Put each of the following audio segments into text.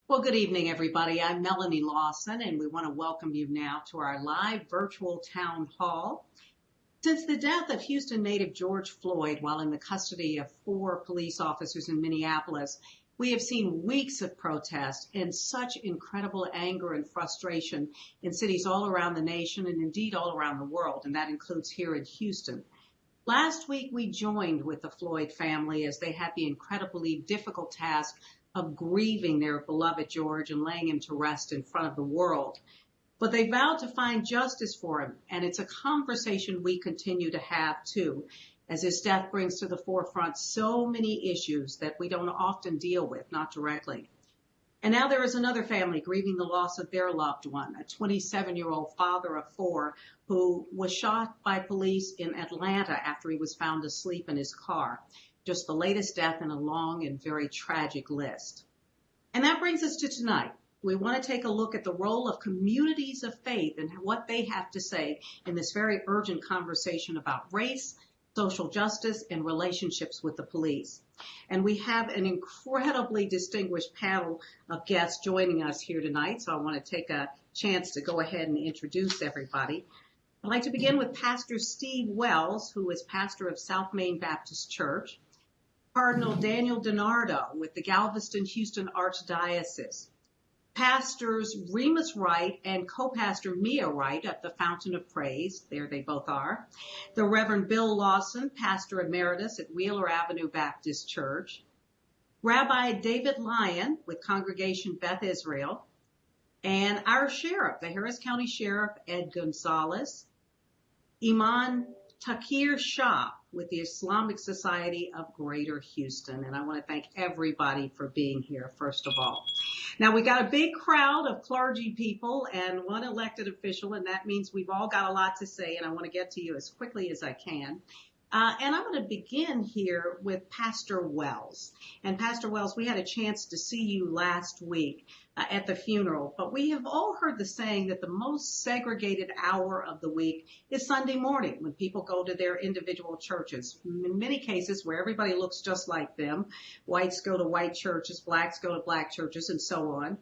Well, good evening, everybody. I'm Melanie Lawson, and we want to welcome you now to our live virtual town hall. Since the death of Houston native George Floyd while in the custody of four police officers in Minneapolis, we have seen weeks of protest and such incredible anger and frustration in cities all around the nation and indeed all around the world, and that includes here in Houston. Last week, we joined with the Floyd family as they had the incredibly difficult task of grieving their beloved George and laying him to rest in front of the world. But they vowed to find justice for him, and it's a conversation we continue to have too, as his death brings to the forefront so many issues that we don't often deal with, not directly. And now there is another family grieving the loss of their loved one, a 27-year-old father of four who was shot by police in Atlanta after he was found asleep in his car. Just the latest death in a long and very tragic list. And that brings us to tonight. We want to take a look at the role of communities of faith and what they have to say in this very urgent conversation about race, social justice, and relationships with the police. And we have an incredibly distinguished panel of guests joining us here tonight, so I want to take a chance to go ahead and introduce everybody. I'd like to begin with Pastor Steve Wells, who is pastor of South Main Baptist Church, Cardinal Daniel DiNardo with the Galveston-Houston Archdiocese, Pastors Remus Wright and co-pastor Mia Wright at the Fountain of Praise, there they both are, the Reverend Bill Lawson, pastor emeritus at Wheeler Avenue Baptist Church, Rabbi David Lyon with Congregation Beth Israel, and our sheriff, the Harris County Sheriff Ed Gonzalez, Iman Takir Shah with the Islamic Society of Greater Houston. And I want to thank everybody for being here, first of all. Now, we got a big crowd of clergy people and one elected official, and that means we've all got a lot to say, and I want to get to you as quickly as I can. And I'm going to begin here with Pastor Wells. And Pastor Wells, we had a chance to see you last week at the funeral, but we have all heard the saying that the most segregated hour of the week is Sunday morning when people go to their individual churches. In many cases where everybody looks just like them, whites go to white churches, blacks go to black churches, and so on.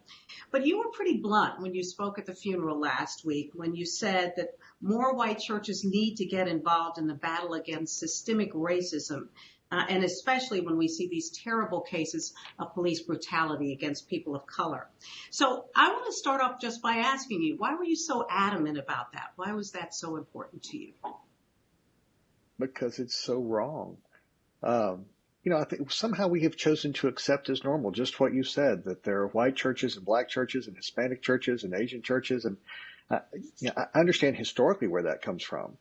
But you were pretty blunt when you spoke at the funeral last week when you said that more white churches need to get involved in the battle against systemic racism, and especially when we see these terrible cases of police brutality against people of color. So I want to start off just by asking you, why were you so adamant about that? Why was that so important to you? Because it's so wrong. I think somehow we have chosen to accept as normal just what you said, that there are white churches and black churches and Hispanic churches and Asian churches. And I understand historically where that comes from.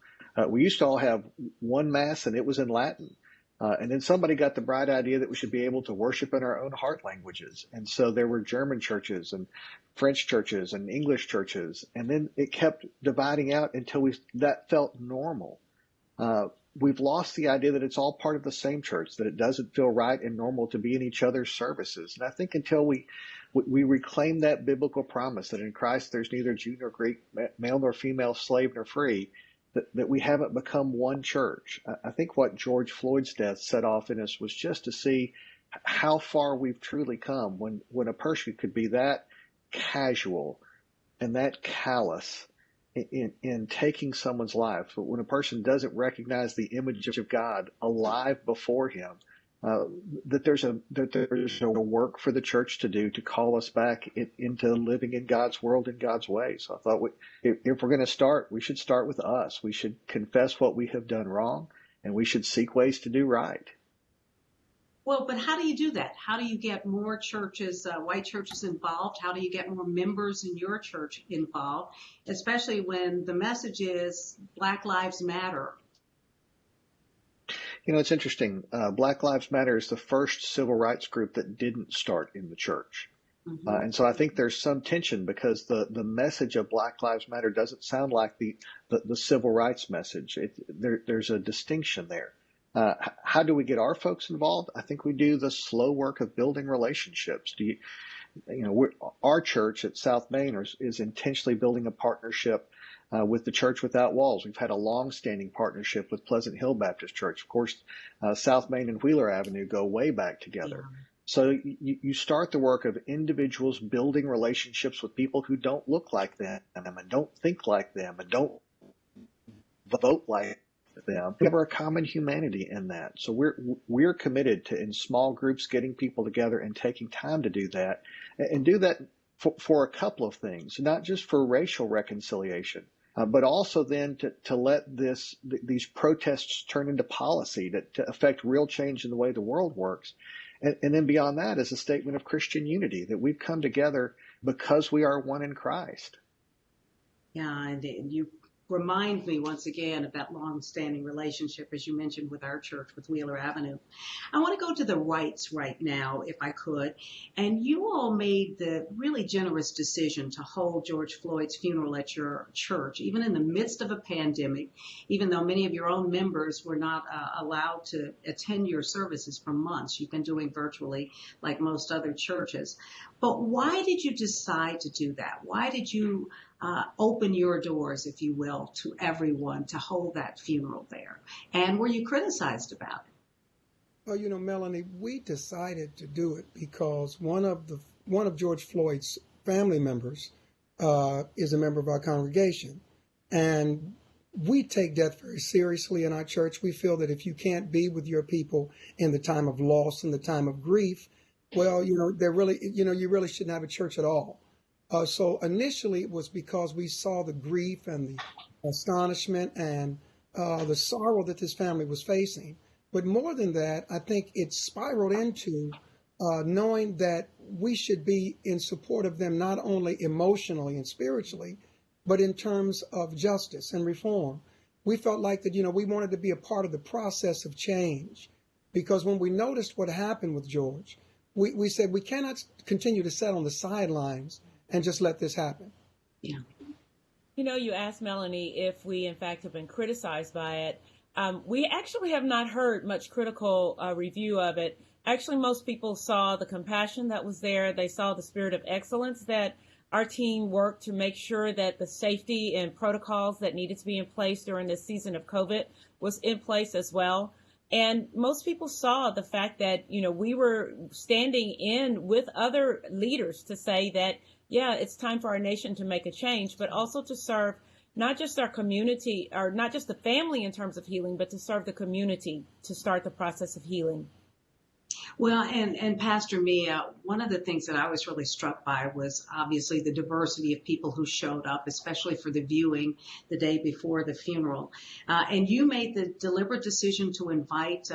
We used to all have one mass and it was in Latin. And then somebody got the bright idea that we should be able to worship in our own heart languages. And so there were German churches and French churches and English churches. And then it kept dividing out until that felt normal. We've lost the idea that it's all part of the same church, that it doesn't feel right and normal to be in each other's services. And I think until we reclaim that biblical promise that in Christ there's neither Jew nor Greek, male nor female, slave nor free, that we haven't become one church. I think what George Floyd's death set off in us was just to see how far we've truly come when a person could be that casual and that callous in taking someone's life. But when a person doesn't recognize the image of God alive before him, that there's a work for the church to do to call us back into living in God's world and God's ways. So I thought if we're going to start, we should start with us. We should confess what we have done wrong, and we should seek ways to do right. Well, but how do you do that? How do you get more churches, white churches involved? How do you get more members in your church involved, especially when the message is Black Lives Matter? It's interesting. Black Lives Matter is the first civil rights group that didn't start in the church. Mm-hmm. And so I think there's some tension because the message of Black Lives Matter doesn't sound like the civil rights message. There's a distinction there. How do we get our folks involved? I think we do the slow work of building relationships. Our church at South Main is intentionally building a partnership with the Church Without Walls. We've had a long-standing partnership with Pleasant Hill Baptist Church. Of course, South Main and Wheeler Avenue go way back together. So you start the work of individuals building relationships with people who don't look like them and don't think like them and don't vote like them. We have a common humanity in that. So we're committed to, in small groups, getting people together and taking time to do that, and do that for a couple of things, not just for racial reconciliation, but also then to let these protests turn into policy to affect real change in the way the world works. And then beyond that is a statement of Christian unity, that we've come together because we are one in Christ. Yeah, and you remind me once again of that long-standing relationship, as you mentioned, with our church, with Wheeler Avenue. I want to go to the rights right now, if I could. And you all made the really generous decision to hold George Floyd's funeral at your church, even in the midst of a pandemic, even though many of your own members were not allowed to attend your services for months. You've been doing virtually like most other churches. But why did you decide to do that? Why did you open your doors, if you will, to everyone to hold that funeral there? And were you criticized about it? Well, Melanie, we decided to do it because one of George Floyd's family members is a member of our congregation, and we take death very seriously in our church. We feel that if you can't be with your people in the time of loss and the time of grief, well, they're really, you really shouldn't have a church at all. So initially it was because we saw the grief and the astonishment and the sorrow that this family was facing. But more than that, I think it spiraled into knowing that we should be in support of them, not only emotionally and spiritually, but in terms of justice and reform. We felt like that, we wanted to be a part of the process of change, because when we noticed what happened with George, we said we cannot continue to sit on the sidelines and just let this happen. Yeah. You asked Melanie if we, in fact, have been criticized by it. We actually have not heard much critical review of it. Actually, most people saw the compassion that was there. They saw the spirit of excellence that our team worked to make sure that the safety and protocols that needed to be in place during this season of COVID was in place as well. And most people saw the fact that, we were standing in with other leaders to say that, yeah, it's time for our nation to make a change, but also to serve not just our community, or not just the family in terms of healing, but to serve the community to start the process of healing. Well, and Pastor Mia, one of the things that I was really struck by was obviously the diversity of people who showed up, especially for the viewing the day before the funeral. And you made the deliberate decision to invite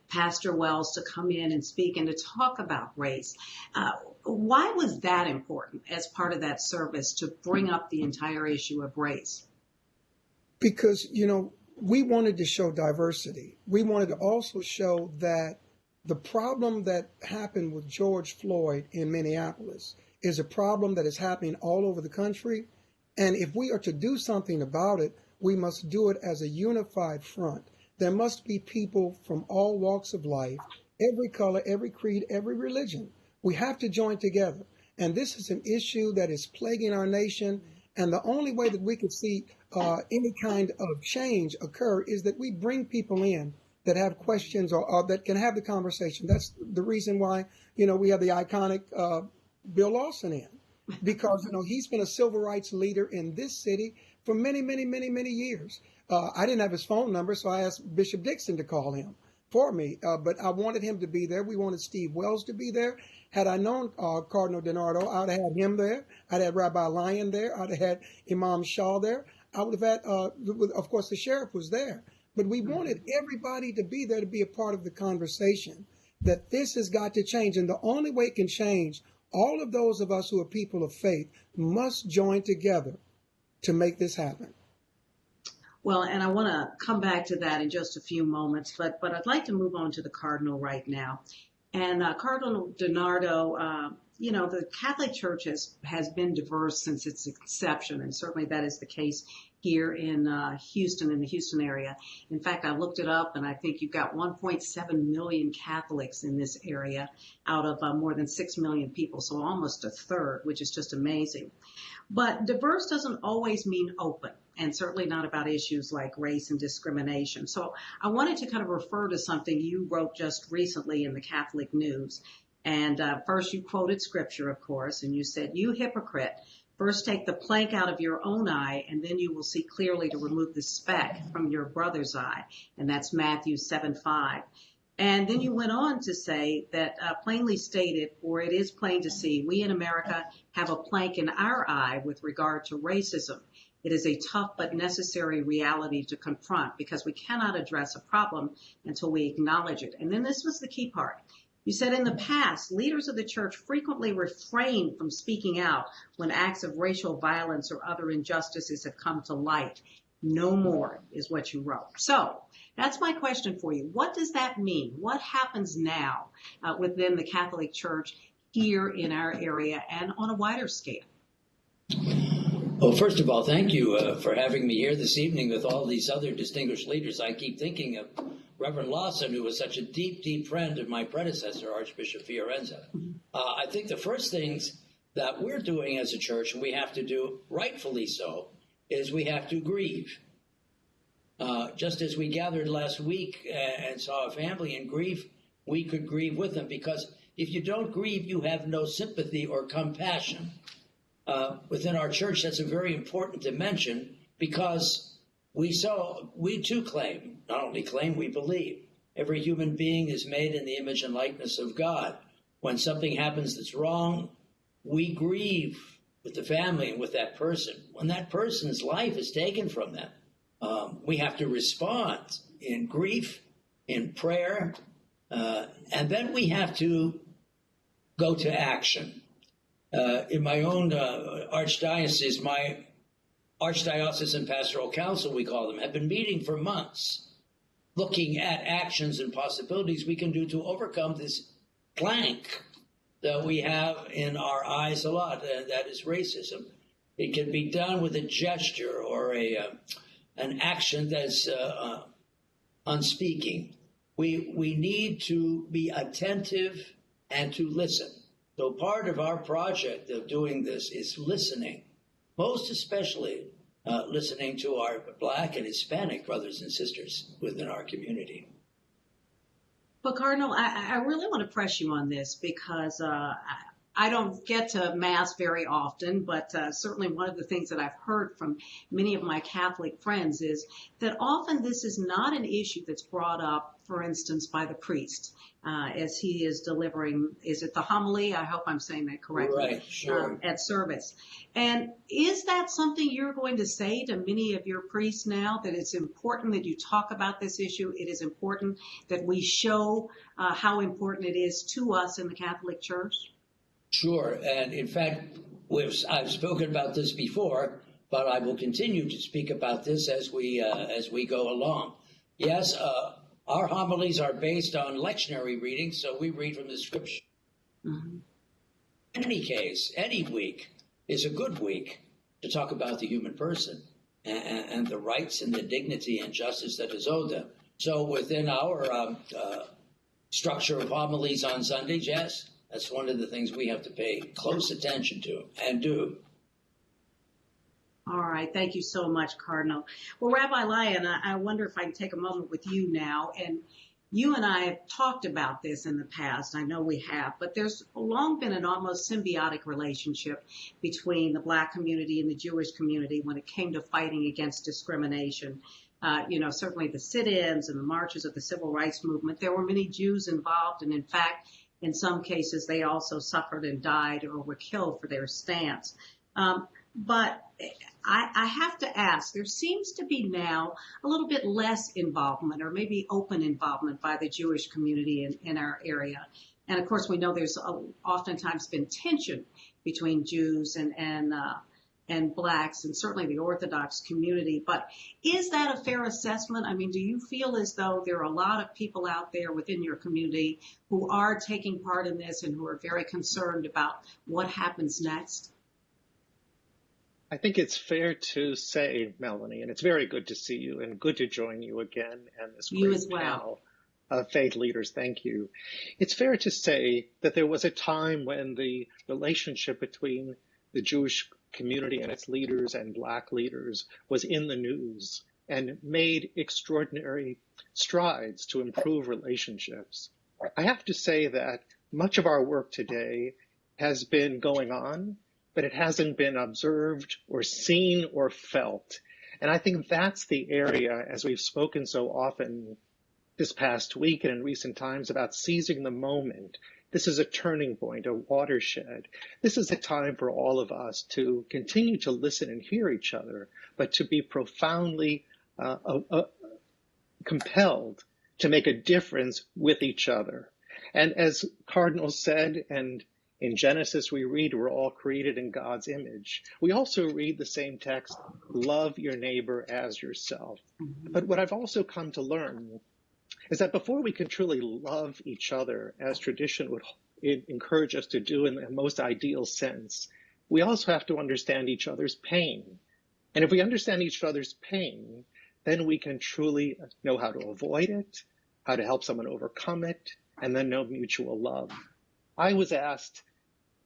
Pastor Wells to come in and speak and to talk about race. Why was that important as part of that service, to bring up the entire issue of race? Because, we wanted to show diversity. We wanted to also show that the problem that happened with George Floyd in Minneapolis is a problem that is happening all over the country. And if we are to do something about it, we must do it as a unified front. There must be people from all walks of life, every color, every creed, every religion. We have to join together. And this is an issue that is plaguing our nation. And the only way that we could see any kind of change occur is that we bring people in that have questions or that can have the conversation. That's the reason why, we have the iconic Bill Lawson in, because, he's been a civil rights leader in this city for many, many, many, many years. I didn't have his phone number, so I asked Bishop Dixon to call him for me, but I wanted him to be there. We wanted Steve Wells to be there. Had I known Cardinal DiNardo, I'd have had him there. I'd have had Rabbi Lyon there. I'd have had Imam Shaw there. I would have had, of course, the sheriff was there. But we wanted everybody to be there to be a part of the conversation, that this has got to change. And the only way it can change, all of those of us who are people of faith must join together to make this happen. Well, and I want to come back to that in just a few moments, but I'd like to move on to the Cardinal right now. And Cardinal DiNardo, the Catholic Church has been diverse since its inception, and certainly that is the case here in Houston, in the Houston area. In fact, I looked it up, and I think you've got 1.7 million Catholics in this area out of more than 6 million people, so almost a third, which is just amazing. But diverse doesn't always mean open, and certainly not about issues like race and discrimination. So I wanted to kind of refer to something you wrote just recently in the Catholic News. And first you quoted scripture, of course, and you said, "You hypocrite, first take the plank out of your own eye, and then you will see clearly to remove the speck from your brother's eye." And that's Matthew 7:5. And then you went on to say that plainly stated, or it is plain to see, we in America have a plank in our eye with regard to racism. It is a tough but necessary reality to confront because we cannot address a problem until we acknowledge it. And then this was the key part. You said in the past, leaders of the church frequently refrain from speaking out when acts of racial violence or other injustices have come to light. No more is what you wrote. So that's my question for you. What does that mean? What happens now within the Catholic Church here in our area and on a wider scale? Well, first of all, thank you for having me here this evening with all these other distinguished leaders. I keep thinking of Reverend Lawson, who was such a deep, deep friend of my predecessor, Archbishop Fiorenza. I think the first things that we're doing as a church, and we have to do rightfully so, is we have to grieve. Just as we gathered last week and saw a family in grief, we could grieve with them, because if you don't grieve, you have no sympathy or compassion. Within our church, that's a very important dimension, because we too claim, not only claim, we believe, every human being is made in the image and likeness of God. When something happens that's wrong, we grieve with the family and with that person. When that person's life is taken from them, we have to respond in grief, in prayer, and then we have to go to action. In my own archdiocese, my Archdiocesan Pastoral Council, we call them, have been meeting for months, looking at actions and possibilities we can do to overcome this plank that we have in our eyes a lot, that is racism. It can be done with a gesture or an action that's unspeaking. We need to be attentive and to listen. So part of our project of doing this is listening, most especially listening to our Black and Hispanic brothers and sisters within our community. Well, Cardinal, I really want to press you on this because I don't get to Mass very often, but certainly one of the things that I've heard from many of my Catholic friends is that often this is not an issue that's brought up, for instance, by the priest as he is delivering, is it the homily? I hope I'm saying that correctly. Right, sure. At service. And is that something you're going to say to many of your priests now, that it's important that you talk about this issue? It is important that we show how important it is to us in the Catholic Church? Sure, and in fact, I've spoken about this before, but I will continue to speak about this as we go along. Yes, our homilies are based on lectionary readings, so we read from the scripture. Mm-hmm. In any case, any week is a good week to talk about the human person and the rights and the dignity and justice that is owed them. So within our structure of homilies on Sundays, yes, that's one of the things we have to pay close attention to and do. All right. Thank you so much, Cardinal. Well, Rabbi Lyon, I wonder if I can take a moment with you now. And you and I have talked about this in the past. I know we have, but there's long been an almost symbiotic relationship between the Black community and the Jewish community when it came to fighting against discrimination. Certainly the sit-ins and the marches of the civil rights movement, there were many Jews involved. And in fact, in some cases, they also suffered and died or were killed for their stance. But I have to ask, there seems to be now a little bit less involvement or maybe open involvement by the Jewish community in our area. And of course, we know there's oftentimes been tension between Jews and Blacks and certainly the Orthodox community. But is that a fair assessment? I mean, do you feel as though there are a lot of people out there within your community who are taking part in this and who are very concerned about what happens next? I think it's fair to say, Melanie, and it's very good to see you and good to join you again and this great panel of faith leaders. Thank you. It's fair to say that there was a time when the relationship between the Jewish community and its leaders and Black leaders was in the news and made extraordinary strides to improve relationships. I have to say that much of our work today has been going on, but it hasn't been observed or seen or felt. And I think that's the area, as we've spoken so often this past week and in recent times, about seizing the moment. This is a turning point, a watershed. This is a time for all of us to continue to listen and hear each other, but to be profoundly compelled to make a difference with each other. And as Cardinal said, and in Genesis we read, we're all created in God's image. We also read the same text, love your neighbor as yourself. But what I've also come to learn is that before we can truly love each other, as tradition would encourage us to do in the most ideal sense, we also have to understand each other's pain. And if we understand each other's pain, then we can truly know how to avoid it, how to help someone overcome it, and then know mutual love. I was asked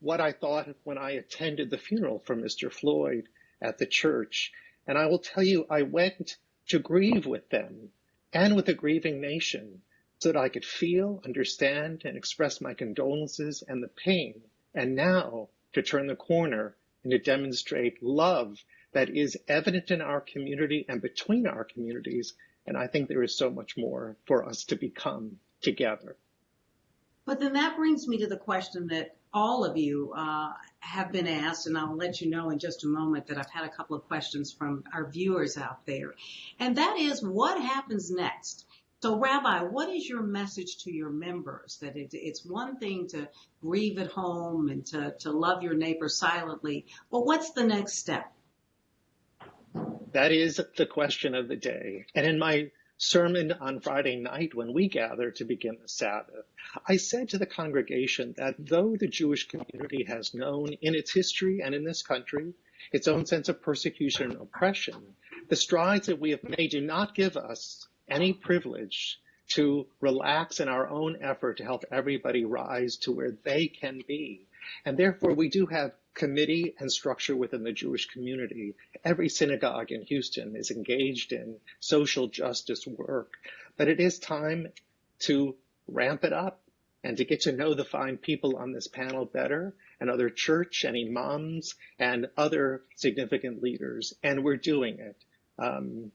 what I thought when I attended the funeral for Mr. Floyd at the church. And I will tell you, I went to grieve with them and with the grieving nation so that I could feel, understand, and express my condolences and the pain. And now to turn the corner and to demonstrate love that is evident in our community and between our communities. And I think there is so much more for us to become together. But then that brings me to the question that all of you have been asked, and I'll let you know in just a moment that I've had a couple of questions from our viewers out there. And that is, what happens next? So, Rabbi, what is your message to your members? That it's one thing to grieve at home and to love your neighbor silently, but what's the next step? That is the question of the day. And in my sermon on Friday night, when we gather to begin the Sabbath, I said to the congregation that though the Jewish community has known in its history and in this country its own sense of persecution and oppression, the strides that we have made do not give us any privilege to relax in our own effort to help everybody rise to where they can be. And therefore, we do have committee and structure within the Jewish community. Every synagogue in Houston is engaged in social justice work, but it is time to ramp it up and to get to know the fine people on this panel better, and other church and imams and other significant leaders, and we're doing it.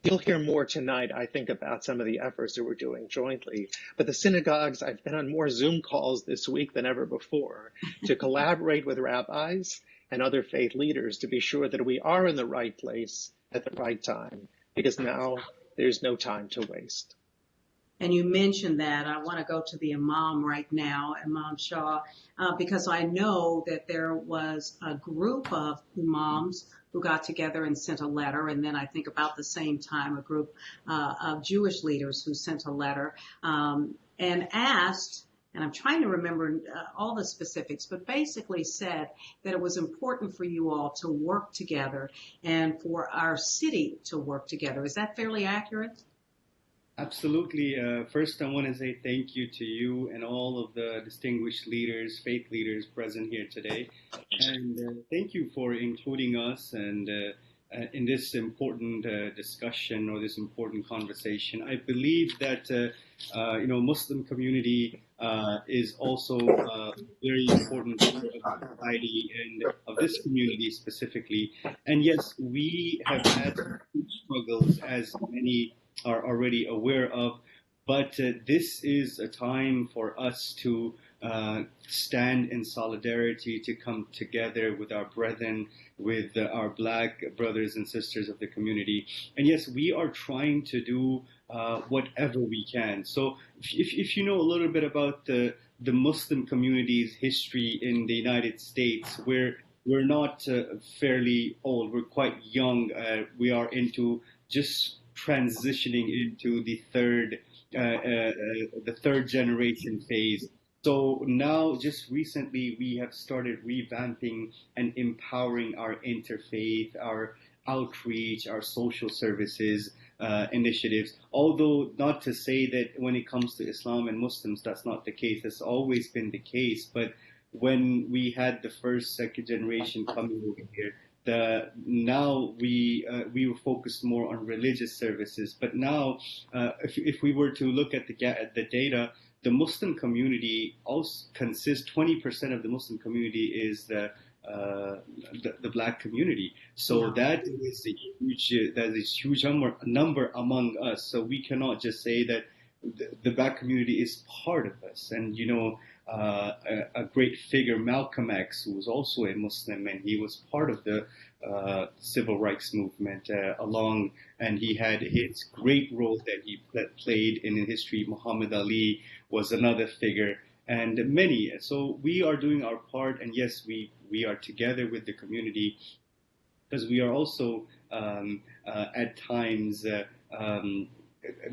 You'll hear more tonight, I think, about some of the efforts that we're doing jointly. But the synagogues, I've been on more Zoom calls this week than ever before to collaborate with rabbis and other faith leaders to be sure that we are in the right place at the right time, because now there's no time to waste. And you mentioned that. I want to go to the Imam right now, Imam Shah, because I know that there was a group of Imams who got together and sent a letter. And then I think about the same time, a group of Jewish leaders who sent a letter and asked, and I'm trying to remember all the specifics, but basically said that it was important for you all to work together and for our city to work together. Is that fairly accurate? Absolutely. First, I want to say thank you to you and all of the distinguished leaders, faith leaders present here today. And thank you for including us and in this important discussion or this important conversation. I believe that, Muslim community is also a very important part of society and of this community specifically. And yes, we have had struggles, as many are already aware of, but this is a time for us to stand in solidarity, to come together with our brethren, with our Black brothers and sisters of the community. And yes, we are trying to do whatever we can. So if you know a little bit about the Muslim community's history in the United States, we're not fairly old, we're quite young. We are into just transitioning into the third generation phase. So now, just recently, we have started revamping and empowering our interfaith, our outreach, our social services initiatives. Although not to say that when it comes to Islam and Muslims, that's not the case. That's always been the case. But when we had the first, second generation coming over here, now we were focused more on religious services. But now, if we were to look at the data, the Muslim community also consists 20% of the Muslim community is the black community. So that is a huge number among us. So we cannot just say that the black community is part of us. And a great figure, Malcolm X, who was also a Muslim, and he was part of the civil rights movement and he had his great role that played in history. Muhammad Ali was another figure, and many. So we are doing our part, and yes, we are together with the community, because we are also at times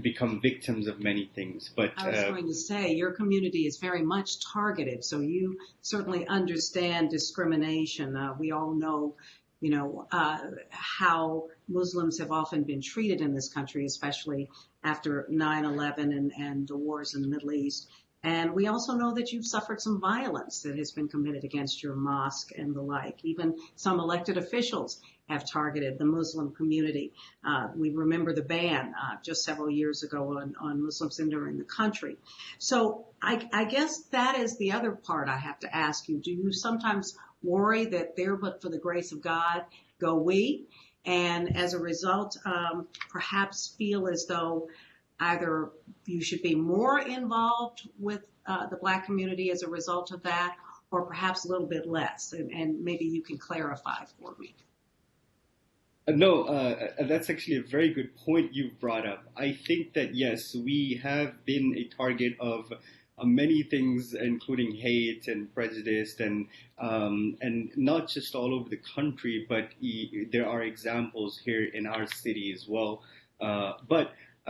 become victims of many things. But I was going to say, your community is very much targeted, so you certainly understand discrimination. We all know, how Muslims have often been treated in this country, especially after 9/11 and the wars in the Middle East. And we also know that you've suffered some violence that has been committed against your mosque and the like. Even some elected officials have targeted the Muslim community. We remember the ban just several years ago on Muslims entering the country. So I guess that is the other part I have to ask you. Do you sometimes worry that there but for the grace of God go we? And as a result, perhaps feel as though either you should be more involved with the black community as a result of that, or perhaps a little bit less, and maybe you can clarify for me. No, that's actually a very good point you've brought up. I think that, yes, we have been a target of many things, including hate and prejudice, and not just all over the country, but there are examples here in our city as well.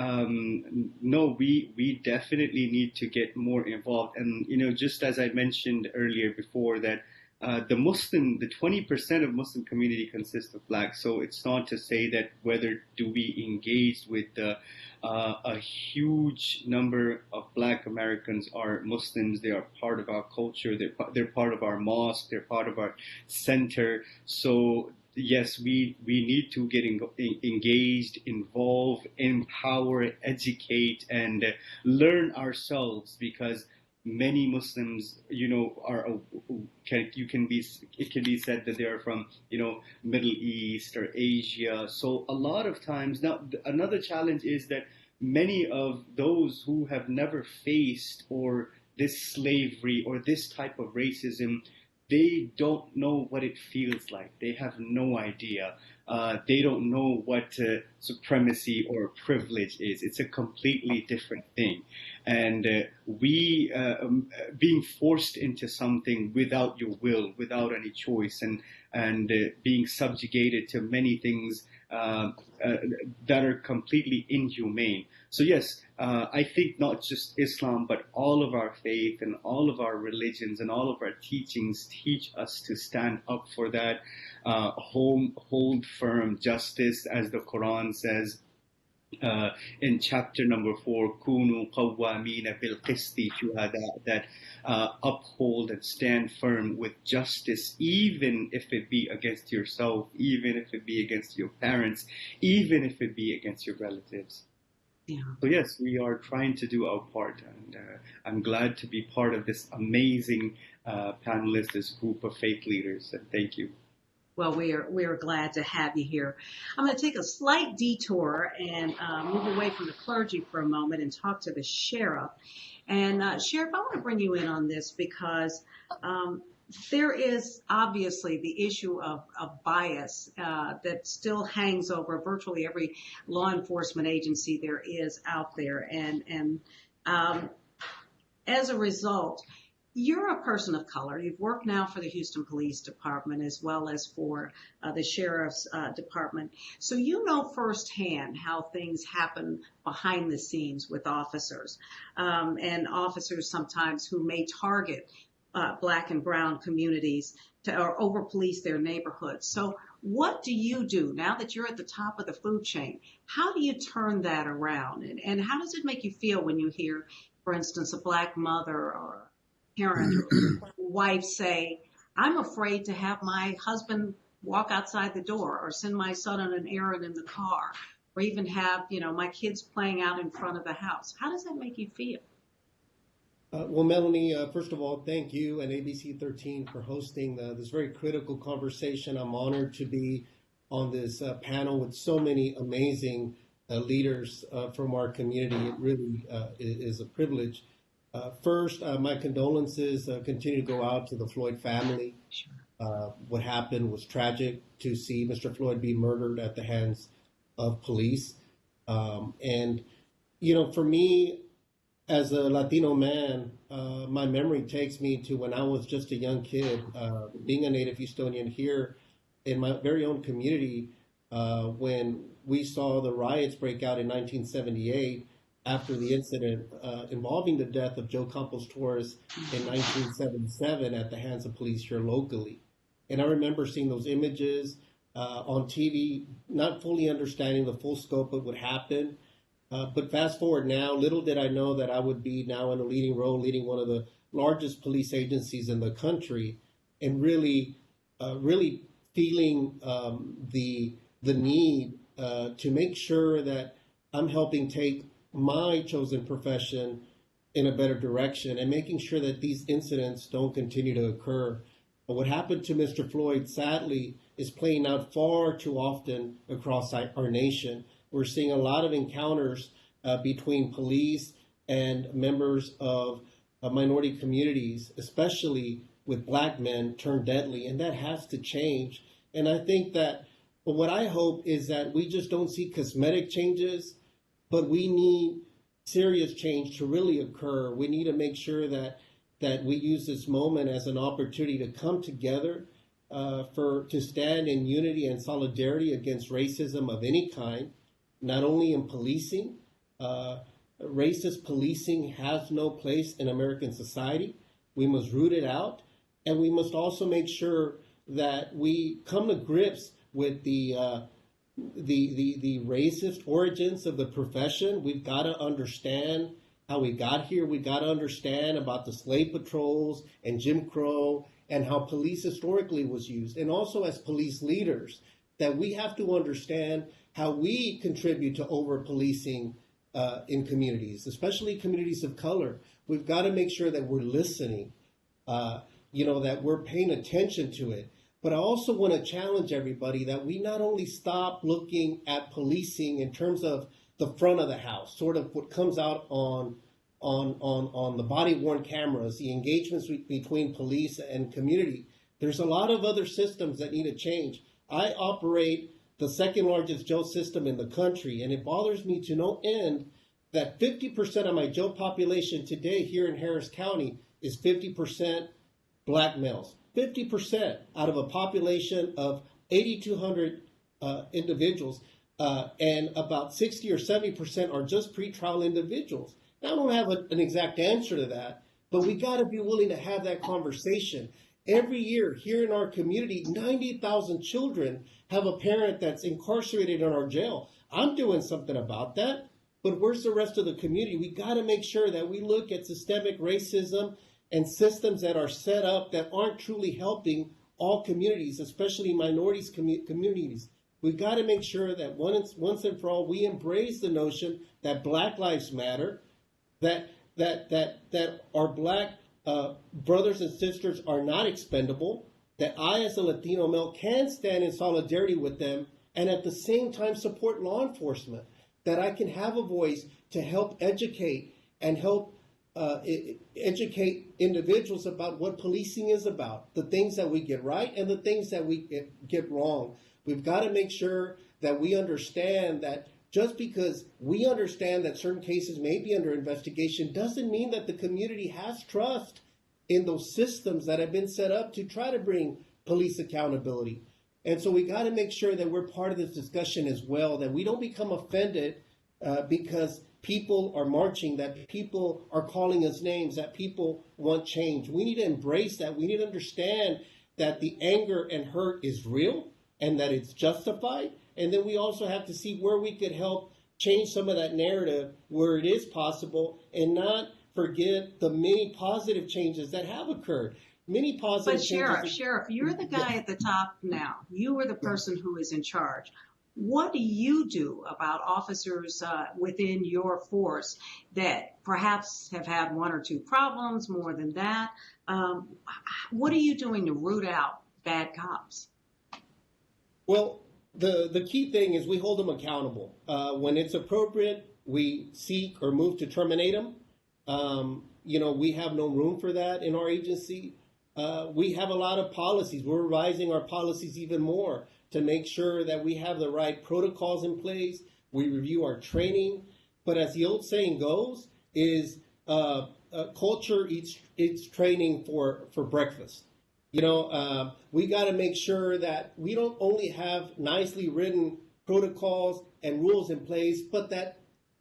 No, we definitely need to get more involved. And, just as I mentioned earlier before, that the 20% of Muslim community consists of blacks. So it's not to say that whether do we engage with a huge number of black Americans are Muslims. They are part of our culture. They're part of our mosque. They're part of our center. So yes, we need to get engaged, involved, empower, educate, and learn ourselves, because many Muslims, it can be said that they are from, Middle East or Asia. So a lot of times, now another challenge is that many of those who have never faced or this slavery or this type of racism, they don't know what it feels like. They have no idea. They don't know what supremacy or privilege is. It's a completely different thing. And being forced into something without your will, without any choice, and being subjugated to many things that are completely inhumane. So yes, I think not just Islam, but all of our faith and all of our religions and all of our teachings teach us to stand up for that, hold firm justice, as the Quran says in chapter number 4, Kunu qawwamina bil qisti shuhada, that uphold and stand firm with justice, even if it be against yourself, even if it be against your parents, even if it be against your relatives. Yeah. So yes, we are trying to do our part, and I'm glad to be part of this amazing panelist, this group of faith leaders, and thank you. Well, we are glad to have you here. I'm going to take a slight detour and move away from the clergy for a moment and talk to the sheriff. And Sheriff, I want to bring you in on this because there is obviously the issue of bias that still hangs over virtually every law enforcement agency there is out there. And as a result, you're a person of color. You've worked now for the Houston Police Department as well as for the Sheriff's Department. So you know firsthand how things happen behind the scenes with officers, and officers sometimes who may target black and brown communities or over-police their neighborhoods. So what do you do now that you're at the top of the food chain? How do you turn that around? And how does it make you feel when you hear, for instance, a black mother or parent or wife say, I'm afraid to have my husband walk outside the door or send my son on an errand in the car, or even have, my kids playing out in front of the house? How does that make you feel? Well, Melanie, first of all, thank you and ABC13 for hosting this very critical conversation. I'm honored to be on this panel with so many amazing leaders from our community. It really is a privilege. First, my condolences continue to go out to the Floyd family. What happened was tragic to see Mr. Floyd be murdered at the hands of police. And, you know, for me, as a Latino man, my memory takes me to when I was just a young kid, being a native Houstonian here in my very own community, when we saw the riots break out in 1978 after the incident involving the death of Joe Campos Torres in 1977 at the hands of police here locally. And I remember seeing those images on TV, not fully understanding the full scope of what happened. But fast forward now, little did I know that I would be now in a leading role, leading one of the largest police agencies in the country, and really feeling the need to make sure that I'm helping take my chosen profession in a better direction and making sure that these incidents don't continue to occur. But what happened to Mr. Floyd, sadly, is playing out far too often across our nation. We're seeing a lot of encounters between police and members of minority communities, especially with Black men, turn deadly, and that has to change. And I think that what I hope is that we just don't see cosmetic changes, but we need serious change to really occur. We need to make sure that we use this moment as an opportunity to come together to stand in unity and solidarity against racism of any kind. Not only in policing, racist policing has no place in American society. We must root it out, and we must also make sure that we come to grips with the racist origins of the profession. We've got to understand how we got here. We've got to understand about the slave patrols and Jim Crow and how police historically was used, and also as police leaders, that we have to understand how we contribute to over-policing in communities, especially communities of color. We've got to make sure that we're listening, that we're paying attention to it. But I also want to challenge everybody that we not only stop looking at policing in terms of the front of the house, sort of what comes out on the body-worn cameras, the engagements between police and community. There's a lot of other systems that need to change. I operate the second largest jail system in the country, and it bothers me to no end that 50% of my jail population today here in Harris County is 50% Black males. 50% out of a population of 8,200 individuals, and about 60 or 70% are just pretrial individuals. Now, I don't have an exact answer to that, but we got to be willing to have that conversation. Every year here in our community, 90,000 children have a parent that's incarcerated in our jail. I'm doing something about that, but where's the rest of the community? We got to make sure that we look at systemic racism and systems that are set up that aren't truly helping all communities, especially minorities communities. We've got to make sure that once and for all, we embrace the notion that Black lives matter, that our Black brothers and sisters are not expendable, that I as a Latino male can stand in solidarity with them and at the same time support law enforcement, that I can have a voice to help educate and help educate individuals about what policing is about, the things that we get right and the things that we get wrong. We've got to make sure that we understand that just because we understand that certain cases may be under investigation doesn't mean that the community has trust in those systems that have been set up to try to bring police accountability. And so we got to make sure that we're part of this discussion as well, that we don't become offended because people are marching, that people are calling us names, that people want change. We need to embrace that. We need to understand that the anger and hurt is real and that it's justified. And then we also have to see where we could help change some of that narrative where it is possible and not forget the many positive changes that have occurred. Many positive But changes. Sheriff, you're the guy at the top now. You are the person who is in charge. What do you do about officers within your force that perhaps have had one or two problems, more than that? What are you doing to root out bad cops? Well, the key thing is we hold them accountable. When it's appropriate, we seek or move to terminate them. We have no room for that in our agency. We have a lot of policies. We're revising our policies even more to make sure that we have the right protocols in place. We review our training. But as the old saying goes, is culture eats training for breakfast. We got to make sure that we don't only have nicely written protocols and rules in place, but that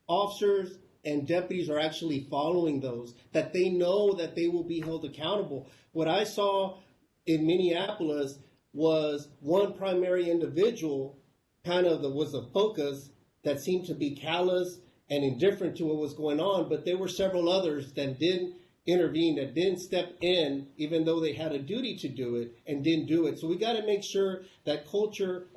officers and deputies are actually following those, that they know that they will be held accountable. What I saw in Minneapolis was one primary individual was the focus that seemed to be callous and indifferent to what was going on, but there were several others that didn't intervene, that didn't step in, even though they had a duty to do it and didn't do it. So we got to make sure that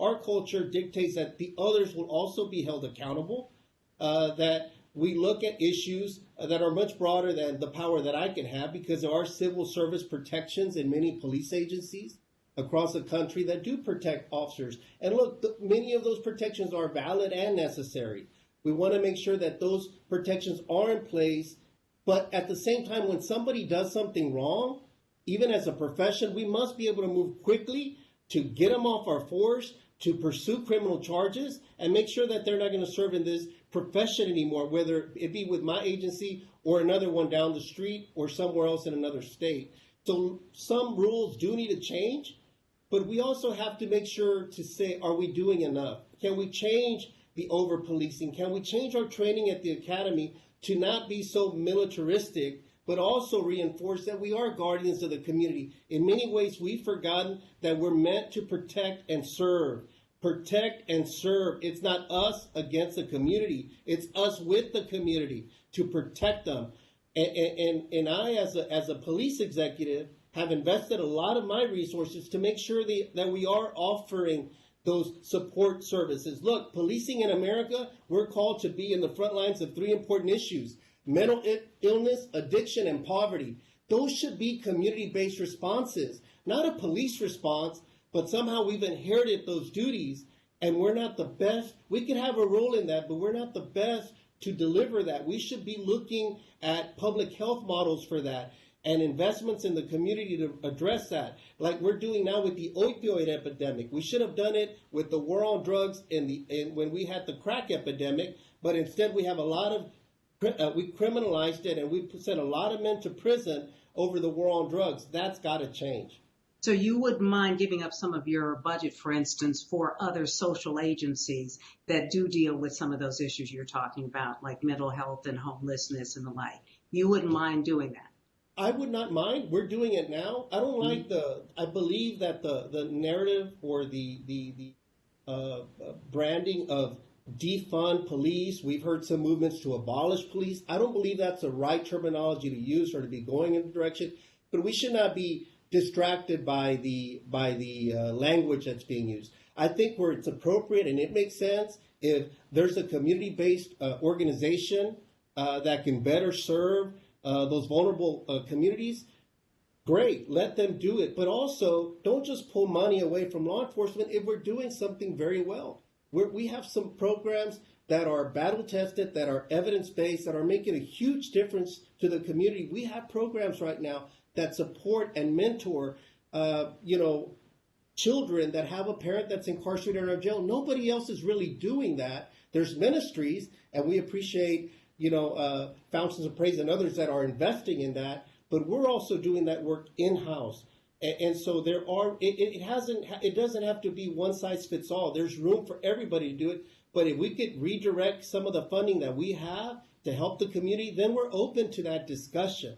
our culture dictates that the others will also be held accountable, that we look at issues that are much broader than the power that I can have, because there are civil service protections in many police agencies across the country that do protect officers. And look, many of those protections are valid and necessary. We want to make sure that those protections are in place. But at the same time, when somebody does something wrong, even as a profession, we must be able to move quickly to get them off our force, to pursue criminal charges, and make sure that they're not going to serve in this profession anymore, whether it be with my agency or another one down the street or somewhere else in another state. So some rules do need to change, but we also have to make sure to say, are we doing enough? Can we change the over-policing? Can we change our training at the academy to not be so militaristic, but also reinforce that we are guardians of the community? In many ways, we've forgotten that we're meant to protect and serve. Protect and serve. It's not us against the community. It's us with the community to protect them. And I, as a police executive, have invested a lot of my resources to make sure that we are offering those support services. Look, policing in America, we're called to be in the front lines of three important issues: mental illness, addiction, and poverty. Those should be community-based responses, not a police response, but somehow we've inherited those duties and we're not the best. We could have a role in that, but we're not the best to deliver that. We should be looking at public health models for that and investments in the community to address that, like we're doing now with the opioid epidemic. We should have done it with the war on drugs when we had the crack epidemic, but instead we have we criminalized it and we sent a lot of men to prison over the war on drugs. That's got to change. So you wouldn't mind giving up some of your budget, for instance, for other social agencies that do deal with some of those issues you're talking about, like mental health and homelessness and the like. You wouldn't mind doing that? I would not mind. We're doing it now. I don't like I believe that the narrative or the branding of defund police. We've heard some movements to abolish police. I don't believe that's the right terminology to use or to be going in the direction, but we should not be distracted by the language that's being used. I think where it's appropriate and it makes sense, if there's a community-based organization that can better serve those vulnerable communities, great, let them do it. But also, don't just pull money away from law enforcement if we're doing something very well. We have some programs that are battle-tested, that are evidence-based, that are making a huge difference to the community. We have programs right now that support and mentor, children that have a parent that's incarcerated or in jail. Nobody else is really doing that. There's ministries, and we appreciate Fountains of Praise and others that are investing in that, but we're also doing that work in-house. And so it doesn't have to be one size fits all. There's room for everybody to do it. But if we could redirect some of the funding that we have to help the community, then we're open to that discussion.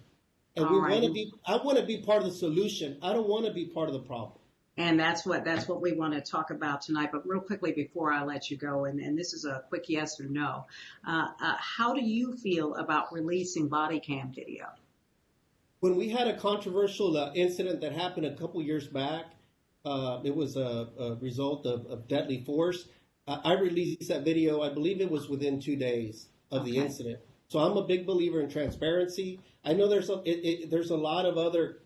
And I want to be part of the solution. I don't want to be part of the problem. And that's what we want to talk about tonight. But real quickly before I let you go, and this is a quick yes or no, how do you feel about releasing body cam video? When we had a controversial incident that happened a couple years back, it was a result of deadly force. I released that video, I believe it was within 2 days of the Okay. incident. So I'm a big believer in transparency. I know there's a lot of other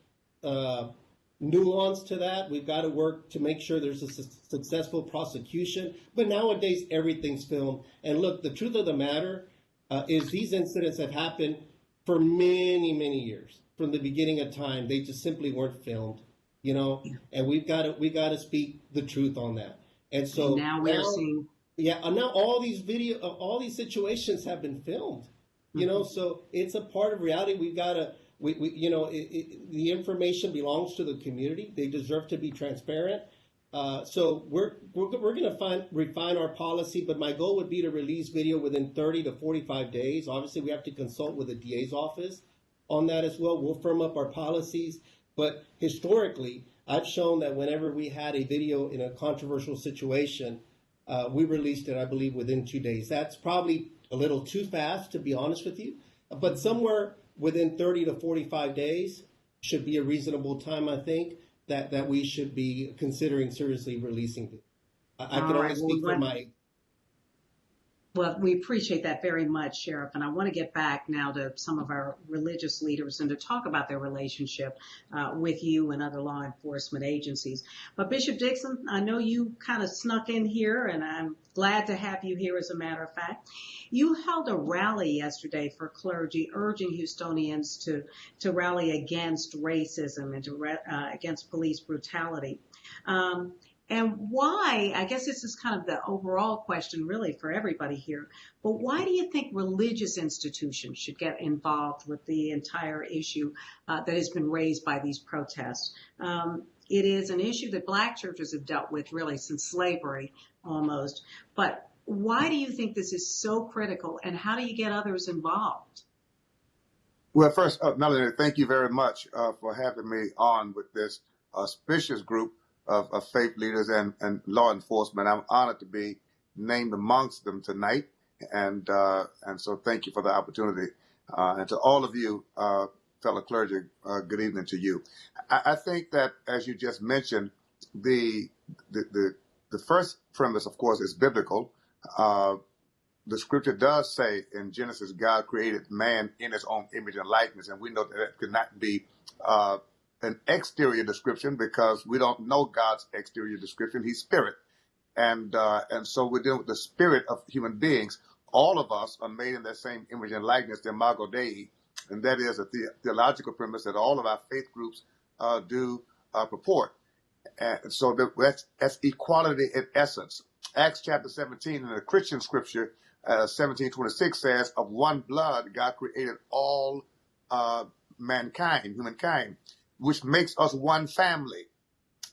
uh, nuance to that. We've got to work to make sure there's a successful prosecution. But nowadays, everything's filmed. And look, the truth of the matter is these incidents have happened for many, many years. From the beginning of time, they just simply weren't filmed, you know. And we got to speak the truth on that. And And so now we are now, seeing. yeah, and now all these situations have been filmed, you know. Mhm. So it's a part of reality. We've got to, you know, the information belongs to the community. They deserve to be transparent. So we're going to refine our policy, but my goal would be to release video within 30 to 45 days. Obviously, we have to consult with the DA's office on that as well. We'll firm up our policies, but historically, I've shown that whenever we had a video in a controversial situation, we released it, I believe, within 2 days. That's probably a little too fast, to be honest with you, but somewhere within 30 to 45 days should be a reasonable time, I think, that we should be considering seriously releasing it. I All can only right. Well, speak for my. well, we appreciate that very much, Sheriff. And I want to get back now to some of our religious leaders and to talk about their relationship with you and other law enforcement agencies. But Bishop Dixon, I know you kind of snuck in here, and I'm glad to have you here as a matter of fact. You held a rally yesterday for clergy, urging Houstonians to rally against racism and against police brutality. Um, and why, I guess this is kind of the overall question really for everybody here, but why do you think religious institutions should get involved with the entire issue that has been raised by these protests? It is an issue that Black churches have dealt with really since slavery almost, but why do you think this is so critical, and how do you get others involved? Well, first, Melanie, thank you very much for having me on with this auspicious group of faith leaders and law enforcement. I'm honored to be named amongst them tonight, and so thank you for the opportunity. And to all of you, fellow clergy, good evening to you. I think that, as you just mentioned, the the first premise, of course, is biblical. The scripture does say in Genesis, God created man in his own image and likeness, and we know that it could not be an exterior description because we don't know God's exterior description. He's spirit, and so we're dealing with the spirit of human beings. All of us are made in that same image and likeness, the imago Dei, and that is a theological premise that all of our faith groups do purport. And so that's equality in essence. Acts chapter 17 in the Christian scripture, 17:26 says, of one blood God created all mankind, humankind, which makes us one family.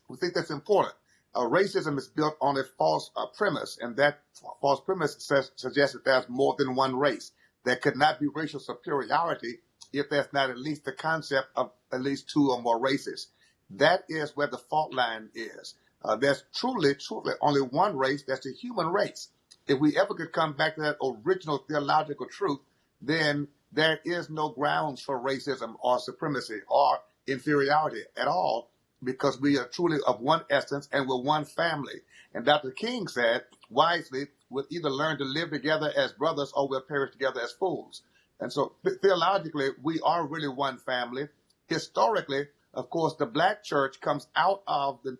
We think that's important. Racism is built on a false premise, and that false premise suggests that there's more than one race. There could not be racial superiority if there's not at least the concept of at least two or more races. That is where the fault line is. There's truly only one race, that's the human race. If we ever could come back to that original theological truth, then there is no grounds for racism or supremacy or inferiority at all, because we are truly of one essence and we're one family. And Dr. King said wisely, we'll either learn to live together as brothers or we'll perish together as fools. And so theologically, we are really one family. Historically, of course, the Black church comes out of the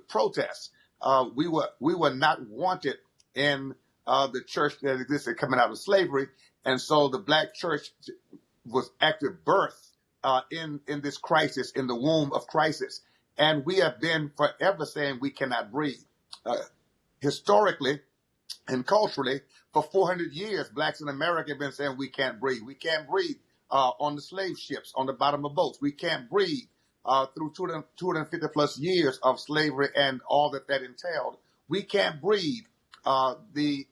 protests. We were not wanted in the church that existed coming out of slavery, and so the Black church was actually birthed in this crisis, in the womb of crisis, and we have been forever saying we cannot breathe. Historically and culturally, for 400 years, Blacks in America have been saying we can't breathe. We can't breathe on the slave ships, on the bottom of boats. We can't breathe through 250 plus years of slavery and all that entailed. We can't breathe. The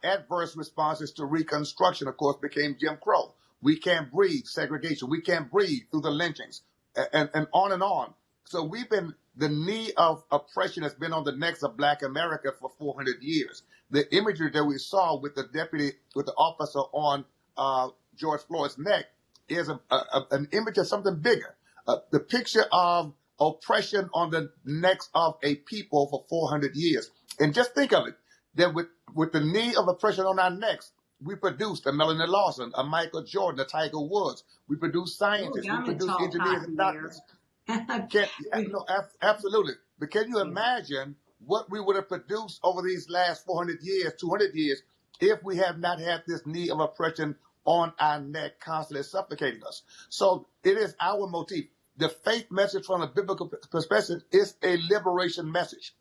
adverse responses to Reconstruction, of course, became Jim Crow. We can't breathe segregation. We can't breathe through the lynchings, and on and on. So the knee of oppression has been on the necks of Black America for 400 years. The imagery that we saw with the officer on George Floyd's neck is an image of something bigger. The picture of oppression on the necks of a people for 400 years. And just think of it. that with the knee of oppression on our necks, we produced a Melanie Lawson, a Michael Jordan, a Tiger Woods. We produce Oh, scientists. We I'm in produce tall engineers and cotton there. doctors. No, absolutely. But can you Yeah. imagine what we would have produced over these last 400 years, 200 years, if we have not had this knee of oppression on our neck constantly suffocating us? So it is our motif. The faith message from a biblical perspective is a liberation message.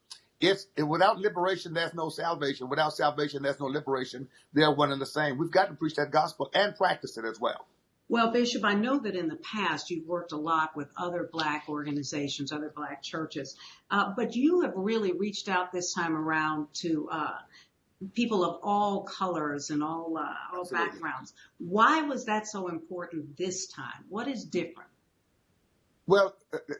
Without liberation, there's no salvation. Without salvation, there's no liberation. They're one and the same. We've got to preach that gospel and practice it as well. Well, Bishop, I know that in the past you've worked a lot with other Black organizations, other Black churches, but you have really reached out this time around to people of all colors and all backgrounds. Why was that so important this time? What is different? Well,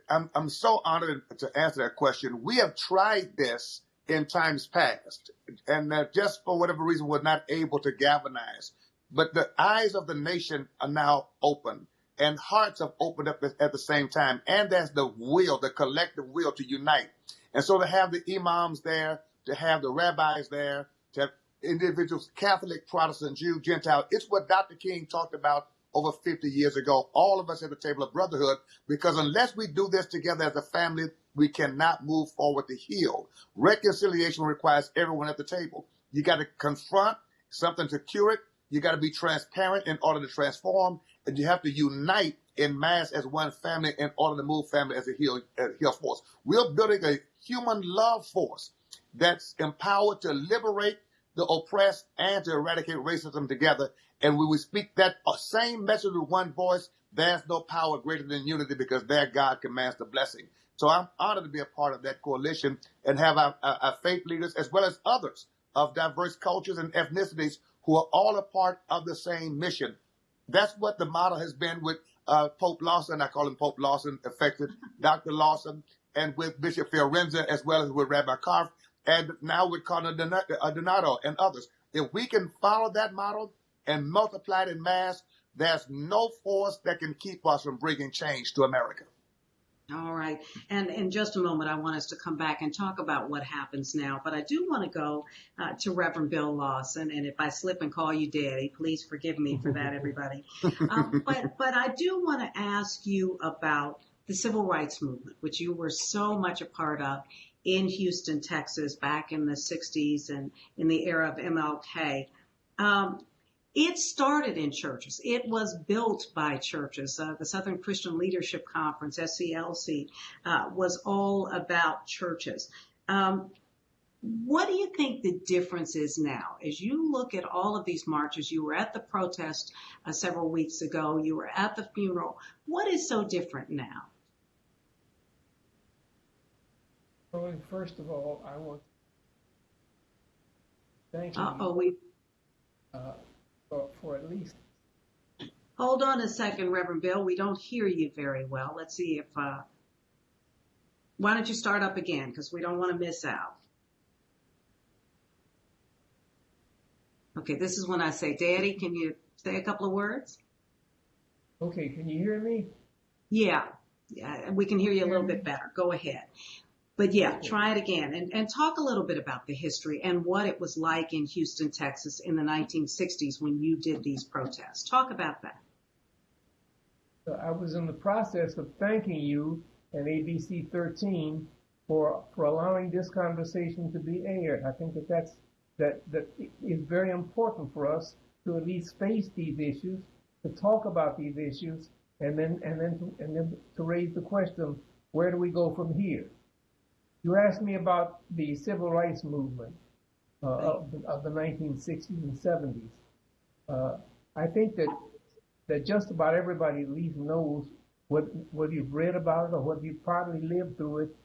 I'm so honored to answer that question. We have tried this in times past, and just for whatever reason, we're not able to galvanize. But the eyes of the nation are now open, and hearts have opened up at the same time. And there's the will, the collective will to unite. And so to have the imams there, to have the rabbis there, to have individuals, Catholic, Protestant, Jew, Gentile, it's what Dr. King talked about over 50 years ago, all of us at the table of brotherhood, because unless we do this together as a family, we cannot move forward to heal. Reconciliation requires everyone at the table. You got to confront something to cure it. You got to be transparent in order to transform, and you have to unite in mass as one family in order to move family as a heal force. We're building a human love force that's empowered to liberate the oppressed and to eradicate racism together. And when we speak that same message with one voice, there's no power greater than unity, because there God commands the blessing. So I'm honored to be a part of that coalition and have our faith leaders as well as others of diverse cultures and ethnicities who are all a part of the same mission. That's what the model has been with Pope Lawson. I call him Pope Lawson, affected Dr. Lawson, and with Bishop Fiorenza, as well as with Rabbi Karf, and now with Cardinal Donato and others. If we can follow that model and multiply it in mass, there's no force that can keep us from bringing change to America. All right. And in just a moment, I want us to come back and talk about what happens now. But I do want to go to Reverend Bill Lawson. And if I slip and call you Daddy, please forgive me for that, everybody. But I do want to ask you about the civil rights movement, which you were so much a part of in Houston, Texas, back in the 60s and in the era of MLK. It started in churches. It was built by churches. The Southern Christian Leadership Conference, SCLC, was all about churches. What do you think the difference is now? As you look at all of these marches, you were at the protest several weeks ago, you were at the funeral. What is so different now? Well, first of all, I want to thank you. For at least. Hold on a second, Reverend Bill. We don't hear you very well. Let's see if, why don't you start up again? Because we don't want to miss out. Okay, this is when I say, Daddy, can you say a couple of words? Okay, can you hear me? Yeah, we can hear you a little bit better. Go ahead. But yeah, try it again and talk a little bit about the history and what it was like in Houston, Texas in the 1960s when you did these protests. Talk about that. I was in the process of thanking you and ABC13 for allowing this conversation to be aired. I think that is very important for us to at least face these issues, to talk about these issues, and then to raise the question, where do we go from here? You asked me about the civil rights movement of the 1960s and 70s. I think that just about everybody at least knows, whether you've read about it or whether you've probably lived through it,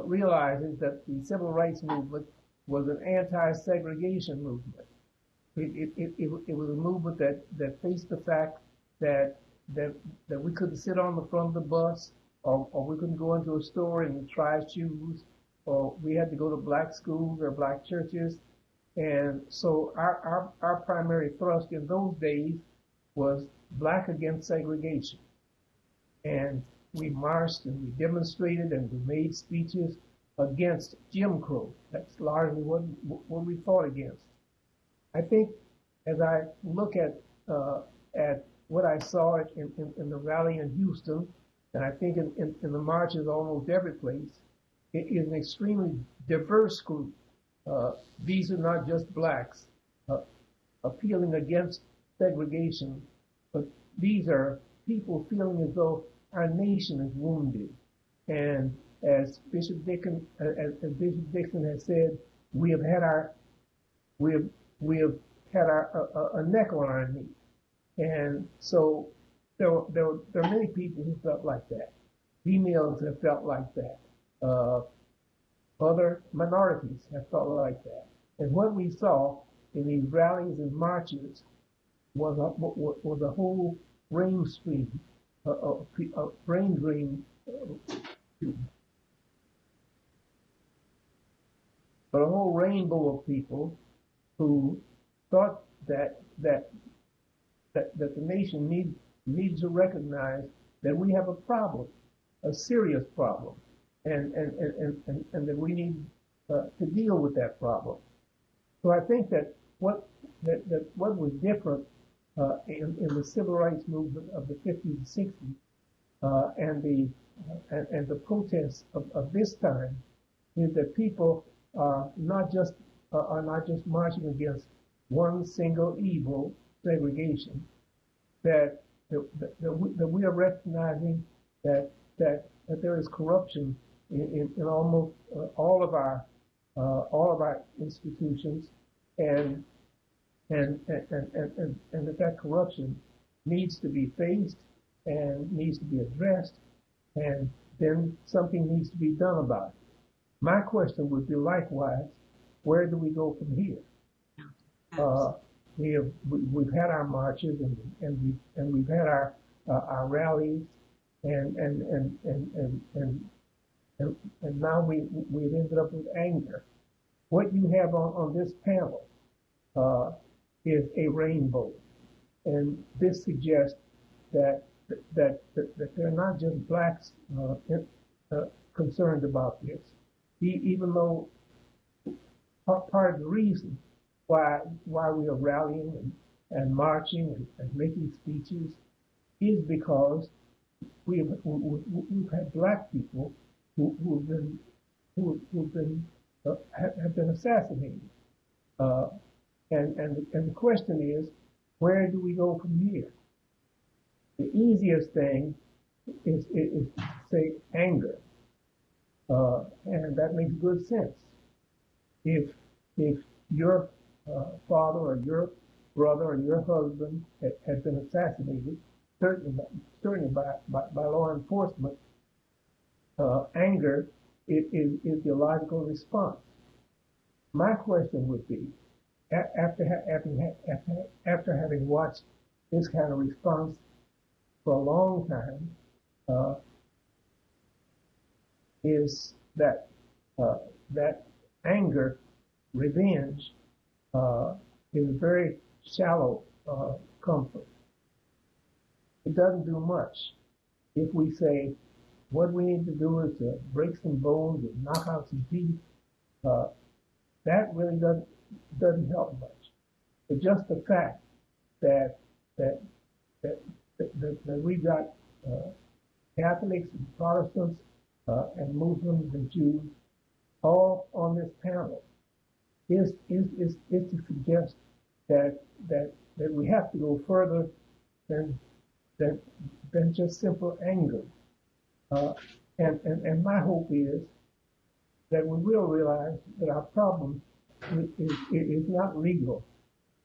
realizes that the civil rights movement was an anti-segregation movement. It was a movement that faced the fact that we couldn't sit on the front of the bus, or we couldn't go into a store and try shoes, or we had to go to black schools or black churches. And so our primary thrust in those days was black against segregation. And we marched and we demonstrated and we made speeches against Jim Crow. That's largely what we fought against. I think as I look at what I saw in the rally in Houston, and I think in the marches almost every place, it is an extremely diverse group. These are not just blacks appealing against segregation, but these are people feeling as though our nation is wounded. And as Bishop Dixon has said, we have had a neck on our knee. And so there are many people who felt like that. Females have felt like that. Other minorities have felt like that. And what we saw in these rallies and marches was a whole brain stream, a brain drain, but a whole rainbow of people who thought that the nation needs to recognize that we have a problem, a serious problem, and that we need to deal with that problem. So I think that what was different in the civil rights movement of the 50s and 60s and the protests of this time is that people are not just marching against one single evil, segregation, that we are recognizing that there is corruption in almost all of our institutions, and that corruption needs to be faced and needs to be addressed, and then something needs to be done about it. My question would be likewise, where do we go from here? We've had our marches and we've had our rallies and now we've ended up with anger. What you have on this panel is a rainbow, and this suggests that they're not just blacks concerned about this, even though part of the reason why we are rallying and marching and making speeches is because we've had black people who have been assassinated, and the question is, where do we go from here? The easiest thing is to say anger, and that makes good sense. If your father or your brother or your husband had been assassinated, certainly by law enforcement, anger is the logical response. My question would be, after having watched this kind of response for a long time, is that anger, revenge, is a very shallow comfort. It doesn't do much. If we say what we need to do is to break some bones and knock out some teeth, that really doesn't help much. But just the fact that we've got Catholics and Protestants and Muslims and Jews all on this panel is to suggest that we have to go further than just simple anger. And my hope is that we will realize that our problem is not legal.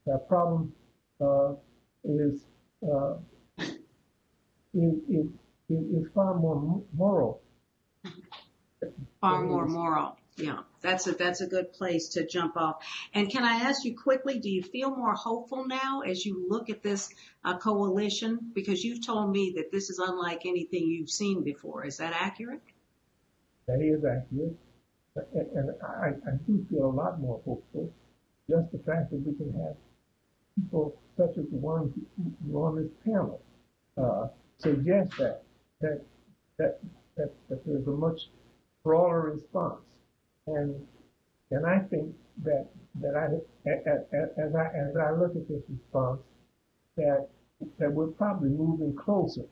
Our problem is far more moral. Far more moral. Yeah, that's a good place to jump off. And can I ask you quickly, do you feel more hopeful now as you look at this coalition? Because you've told me that this is unlike anything you've seen before. Is that accurate? That is accurate. And I do feel a lot more hopeful. Just the fact that we can have people such as the ones who are on this panel suggest that there's a much broader response. And And I think that as I look at this response, that we're probably moving closer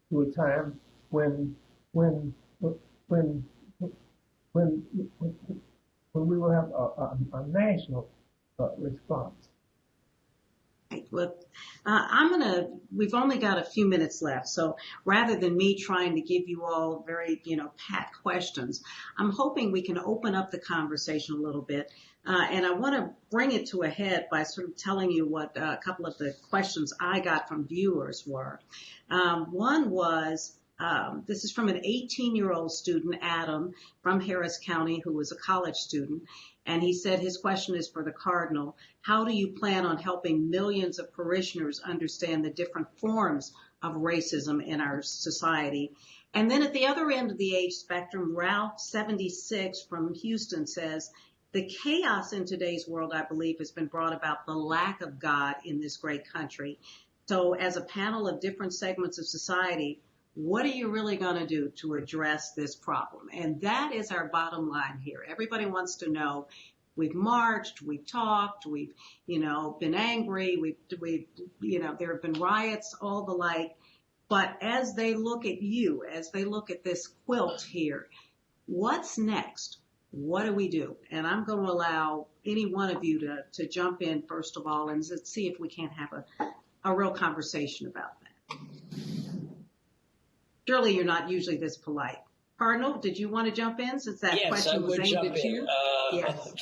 to a time when when when when when we will have a national response. Well, we've only got a few minutes left. So rather than me trying to give you all very, pat questions, I'm hoping we can open up the conversation a little bit. And I want to bring it to a head by sort of telling you what a couple of the questions I got from viewers were. One was, this is from an 18-year-old student, Adam, from Harris County, who was a college student. And he said his question is for the Cardinal. How do you plan on helping millions of parishioners understand the different forms of racism in our society? And then at the other end of the age spectrum, Ralph 76 from Houston says, the chaos in today's world, I believe, has been brought about the lack of God in this great country. So as a panel of different segments of society, what are you really going to do to address this problem? And that is our bottom line here. Everybody wants to know. We've marched, we've talked, we've, been angry, we've, there have been riots, all the like. But as they look at you, as they look at this quilt here, what's next? What do we do? And I'm going to allow any one of you to jump in first of all and see if we can't have a real conversation about that. Surely you're not usually this polite. Cardinal, did you want to jump in since that question was aimed at you? Yes.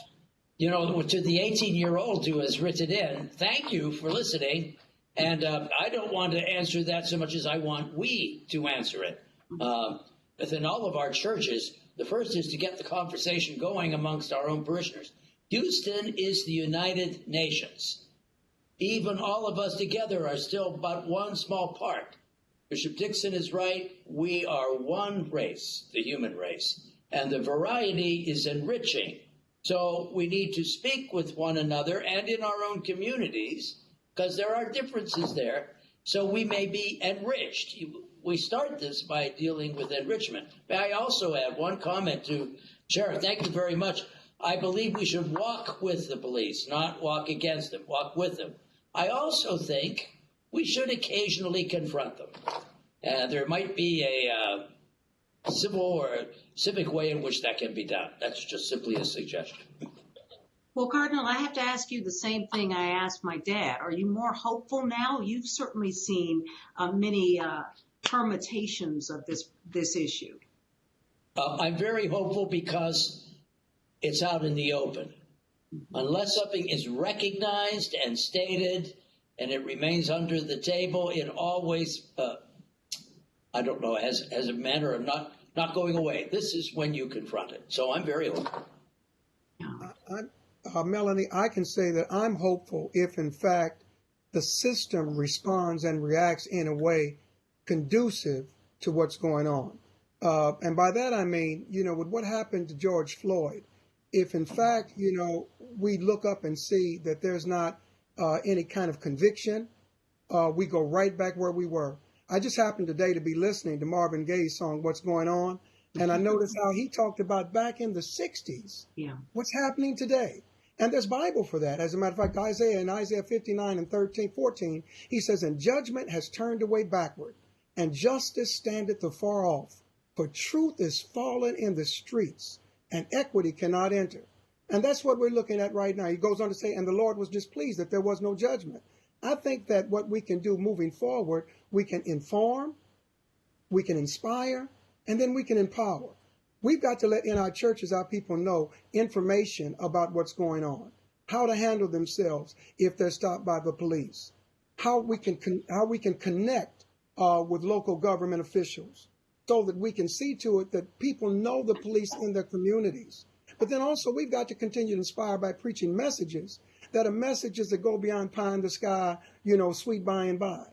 To the 18-year-old who has written in, thank you for listening. And I don't want to answer that so much as I want we to answer it. Within all of our churches, the first is to get the conversation going amongst our own parishioners. Houston is the United Nations. Even all of us together are still but one small part. Bishop Dixon is right. We are one race, the human race, and the variety is enriching. So we need to speak with one another and in our own communities, because there are differences there, so we may be enriched. We start this by dealing with enrichment. May I also add one comment to Sheriff? Thank you very much. I believe we should walk with the police, not walk against them, walk with them. I also think we should occasionally confront them. There might be a civil or civic way in which that can be done. That's just simply a suggestion. Well, Cardinal, I have to ask you the same thing I asked my dad. Are you more hopeful now? You've certainly seen many permutations of this issue. I'm very hopeful because it's out in the open. Unless something is recognized and stated and it remains under the table, it always, has a manner of not going away. This is when you confront it. So I'm very hopeful. Melanie, I can say that I'm hopeful if, in fact, the system responds and reacts in a way conducive to what's going on. And by that, I mean, with what happened to George Floyd, if, in fact, we look up and see that there's not any kind of conviction, we go right back where we were. I just happened today to be listening to Marvin Gaye's song, What's Going On? And I noticed how he talked about back in the 60s, what's happening today. And there's Bible for that. As a matter of fact, in Isaiah 59 and 14, he says, and judgment has turned away backward, and justice standeth afar off. For truth is fallen in the streets, and equity cannot enter. And that's what we're looking at right now. He goes on to say, and the Lord was displeased that there was no judgment. I think that what we can do moving forward, we can inform, we can inspire, and then we can empower. We've got to let in our churches, our people know information about what's going on, how to handle themselves if they're stopped by the police, how we can connect with local government officials so that we can see to it that people know the police in their communities. But then also we've got to continue to inspire by preaching messages that are messages that go beyond pie in the sky, sweet by and by.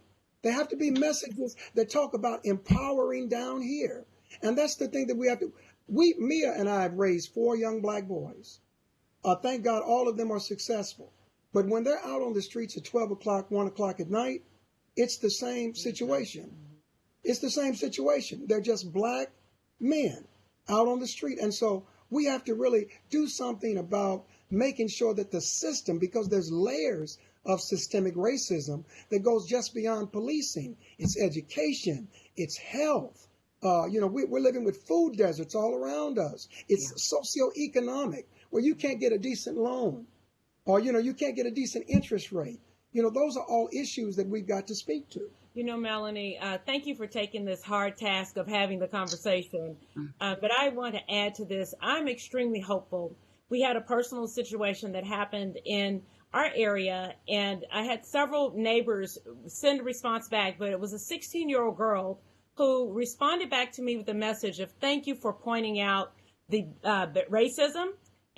They have to be messages that talk about empowering down here. And that's the thing that we have to. Mia and I have raised 4 young black boys. Thank God all of them are successful. But when they're out on the streets at 12 o'clock, 1 o'clock at night, it's the same situation. It's the same situation. They're just black men out on the street. And so We have to really do something about making sure that the system, because there's layers of systemic racism that goes just beyond policing. It's education, it's health. We're living with food deserts all around us. It's socioeconomic, where you can't get a decent loan, or you can't get a decent interest rate. Those are all issues that we've got to speak to. Melanie, thank you for taking this hard task of having the conversation. But I want to add to this. I'm extremely hopeful. We had a personal situation that happened in our area, and I had several neighbors send a response back, but it was a 16-year-old girl who responded back to me with a message of thank you for pointing out the racism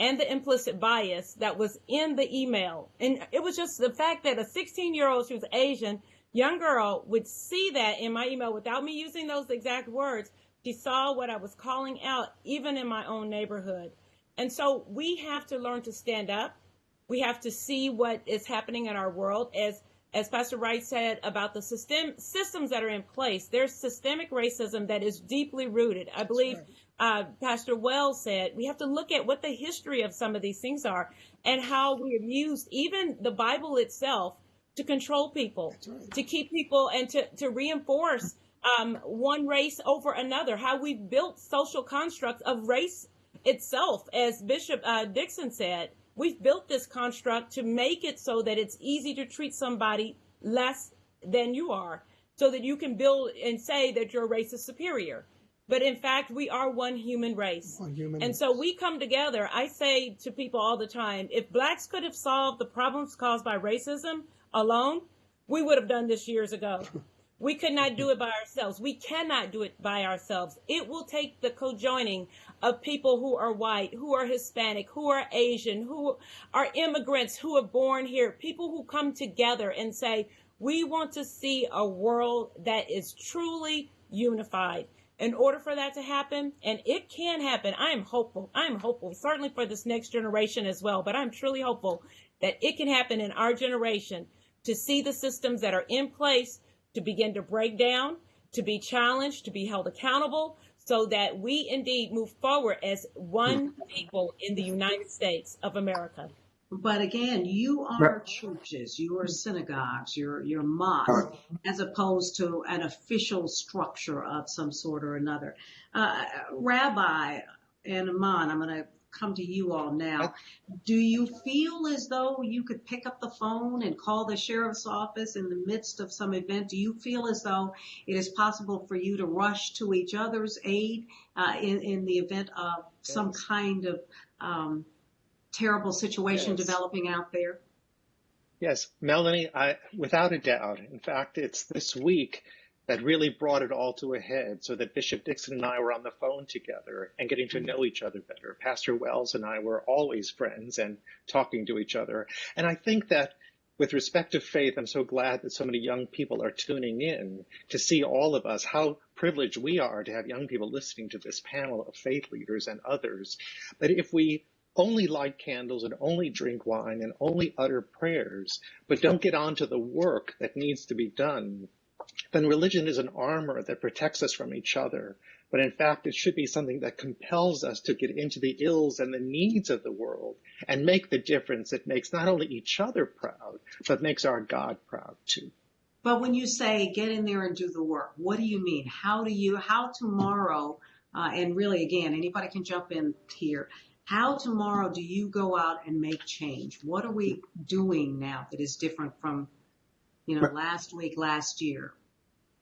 and the implicit bias that was in the email. And it was just the fact that a 16-year-old, she was Asian, young girl would see that in my email without me using those exact words. She saw what I was calling out, even in my own neighborhood. And so we have to learn to stand up. We have to see what is happening in our world. As Pastor Wright said about the systems that are in place, there's systemic racism that is deeply rooted. I believe Pastor Wells said we have to look at what the history of some of these things are and how we have used even the Bible itself to control people, to keep people and to reinforce one race over another, how we've built social constructs of race itself. As Bishop Dixon said, we've built this construct to make it so that it's easy to treat somebody less than you are, so that you can build and say that your race is superior. But in fact, we are one human race. So we come together. I say to people all the time, if Blacks could have solved the problems caused by racism alone, we would have done this years ago. We could not do it by ourselves. We cannot do it by ourselves. It will take the co-joining of people who are white, who are Hispanic, who are Asian, who are immigrants, who are born here, people who come together and say, we want to see a world that is truly unified. In order for that to happen, and it can happen, I am hopeful. Certainly for this next generation as well, but I'm truly hopeful that it can happen in our generation, to see the systems that are in place to begin to break down, to be challenged, to be held accountable, so that we indeed move forward as one people in the United States of America. But again, you are churches, you are synagogues, you're mosques, as opposed to an official structure of some sort or another. Rabbi and Aman, I'm going to come to you all now. Do you feel as though you could pick up the phone and call the sheriff's office in the midst of some event? Do you feel as though it is possible for you to rush to each other's aid in the event of some kind of terrible situation developing out there? Yes, Melanie, without a doubt. In fact, it's this week that really brought it all to a head, so that Bishop Dixon and I were on the phone together and getting to know each other better. Pastor Wells and I were always friends and talking to each other. And I think that with respect to faith, I'm so glad that so many young people are tuning in to see all of us, how privileged we are to have young people listening to this panel of faith leaders and others. But if we only light candles and only drink wine and only utter prayers, but don't get on to the work that needs to be done, then religion is an armor that protects us from each other. But in fact, it should be something that compels us to get into the ills and the needs of the world and make the difference that makes not only each other proud, but makes our God proud too. But when you say get in there and do the work, what do you mean? How tomorrow, and really, again, anybody can jump in here, how tomorrow do you go out and make change? What are we doing now that is different from last week, last year?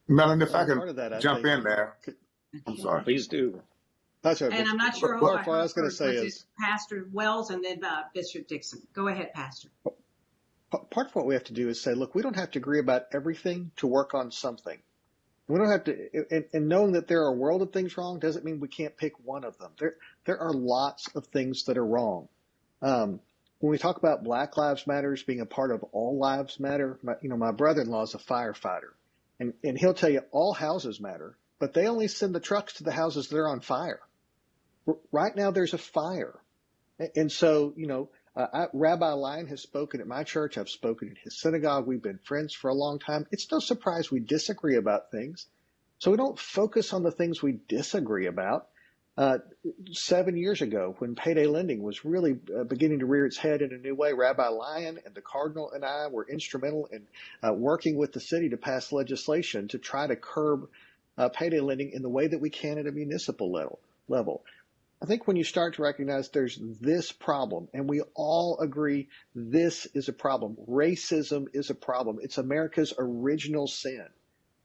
Melanie, if I can jump in there. I'm sorry. Please do. And I'm not sure who what I was going to say is Pastor Wells and then Bishop Dixon. Go ahead, Pastor. Part of what we have to do is say, look, we don't have to agree about everything to work on something. We don't have to, and knowing that there are a world of things wrong doesn't mean we can't pick one of them. There are lots of things that are wrong. When we talk about Black Lives Matters being a part of All Lives Matter, my brother-in-law is a firefighter, and he'll tell you all houses matter, but they only send the trucks to the houses that are on fire. Right now, there's a fire, and so Rabbi Lyon has spoken at my church. I've spoken at his synagogue. We've been friends for a long time. It's no surprise we disagree about things. So we don't focus on the things we disagree about. Uh, 7 years ago, when payday lending was really beginning to rear its head in a new way, Rabbi Lyon and the Cardinal and I were instrumental in working with the city to pass legislation to try to curb payday lending in the way that we can at a municipal level. I think when you start to recognize there's this problem, and we all agree this is a problem, racism is a problem, it's America's original sin.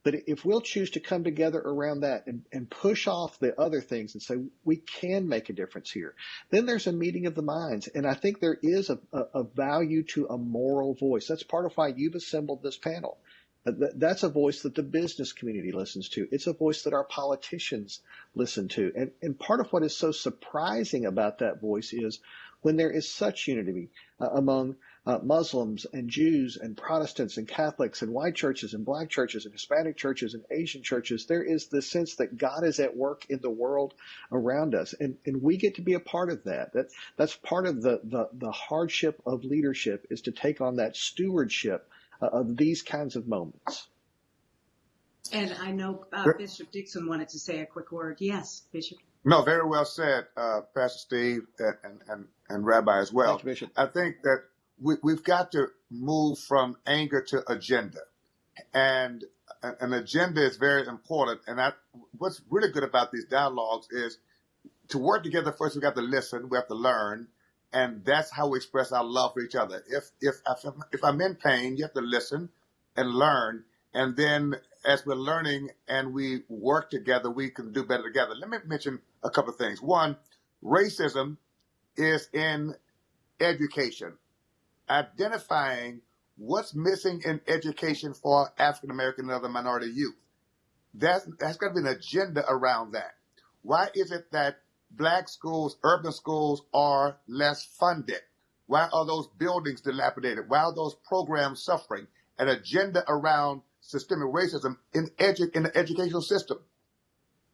But if we'll choose to come together around that and push off the other things and say we can make a difference here, then there's a meeting of the minds. And I think there is a value to a moral voice. That's part of why you've assembled this panel. That's a voice that the business community listens to. It's a voice that our politicians listen to. And part of what is so surprising about that voice is when there is such unity among Muslims and Jews and Protestants and Catholics and white churches and black churches and Hispanic churches and Asian churches, there is this sense that God is at work in the world around us. And we get to be a part of that. That's part of the hardship of leadership, is to take on that stewardship of these kinds of moments. And I know Bishop Dixon wanted to say a quick word. Yes, Bishop. No, very well said, Pastor Steve and Rabbi as well. Thank you, Bishop. I think that we've got to move from anger to agenda. And an agenda is very important. And what's really good about these dialogues is to work together. First, we got to listen, we have to learn. And that's how we express our love for each other. If I'm in pain, you have to listen and learn. And then as we're learning and we work together, we can do better together. Let me mention a couple of things. One, racism is in education. Identifying what's missing in education for African American and other minority youth. That's got to be an agenda around that. Why is it that black schools, urban schools, are less funded? Why are those buildings dilapidated? Why are those programs suffering? An agenda around systemic racism in the educational system.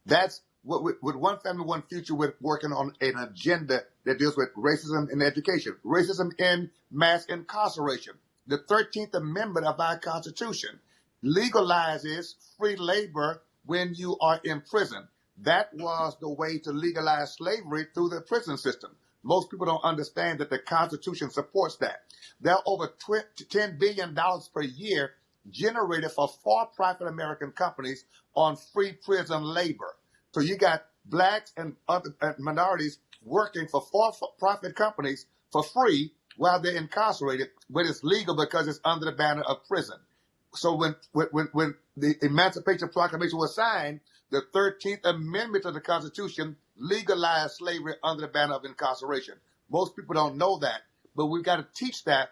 That's what with One Family, One Future, we're working on an agenda that deals with racism in education, racism in mass incarceration. The 13th Amendment of our Constitution legalizes free labor when you are in prison. That was the way to legalize slavery, through the prison system. Most people don't understand that the Constitution supports that. There are over $10 billion per year generated for for-profit American companies on free prison labor. So you got blacks and other minorities working for for-profit companies for free while they're incarcerated, but it's legal because it's under the banner of prison. So when the Emancipation Proclamation was signed, the 13th Amendment to the Constitution legalized slavery under the banner of incarceration. Most people don't know that, but we've got to teach that,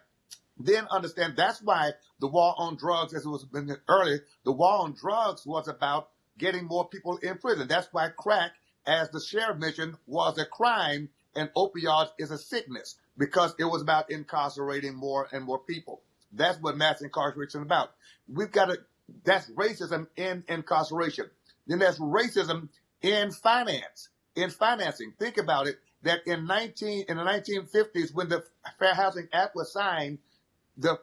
then understand that's why the war on drugs, as it was mentioned earlier, the war on drugs was about getting more people in prison. That's why crack, as the sheriff mentioned, was a crime and opioids is a sickness, because it was about incarcerating more and more people. That's what mass incarceration is about. That's racism in incarceration. Then there's racism in financing. Think about it, that in the 1950s, when the Fair Housing Act was signed, the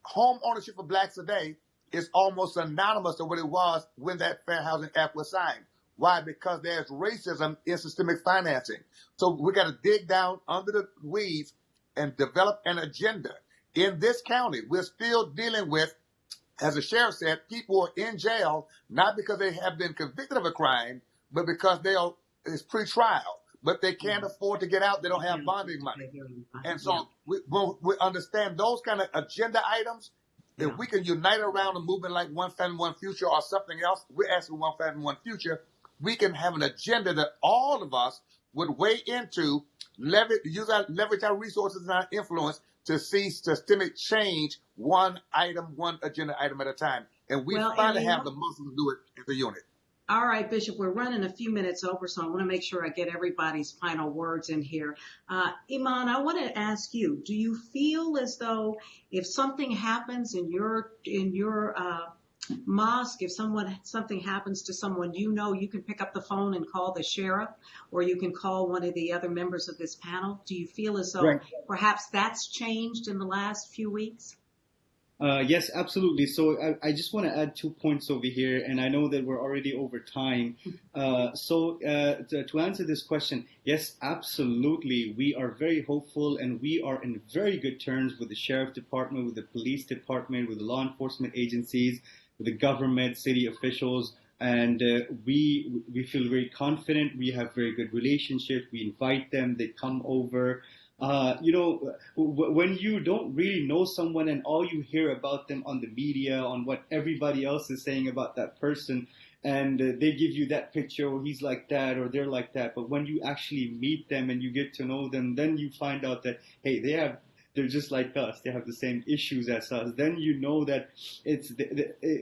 home ownership of blacks today is almost synonymous to what it was when that Fair Housing Act was signed. Why? Because there's racism in systemic financing. So we got to dig down under the weeds and develop an agenda. In this county, we're still dealing with, as the sheriff said, people are in jail, not because they have been convicted of a crime, but because it's pre-trial, but they can't afford to get out. They don't have bonding money. And so we understand those kind of agenda items. If we can unite around a movement like One Family, One Future or something else, we're asking One Family, One Future, we can have an agenda that all of us would weigh into, leverage our resources and our influence to see systemic change, one agenda item at a time. And we finally have the muscle to do it as a unit. All right, Bishop, we're running a few minutes over, so I want to make sure I get everybody's final words in here. Iman, I want to ask you, do you feel as though if something happens in your mosque, if something happens to someone, you can pick up the phone and call the sheriff, or you can call one of the other members of this panel? Do you feel as though perhaps that's changed in the last few weeks? Yes, absolutely. So I just want to add 2 points over here, and I know that we're already over time. To answer this question, yes, absolutely. We are very hopeful, and we are in very good terms with the sheriff department, with the police department, with the law enforcement agencies, with the government, city officials. And we feel very confident. We have very good relationships. We invite them. They come over. When you don't really know someone and all you hear about them on the media, on what everybody else is saying about that person, and they give you that picture, or he's like that, or they're like that. But when you actually meet them and you get to know them, then you find out that, hey, they're just like us. They have the same issues as us. Then you know that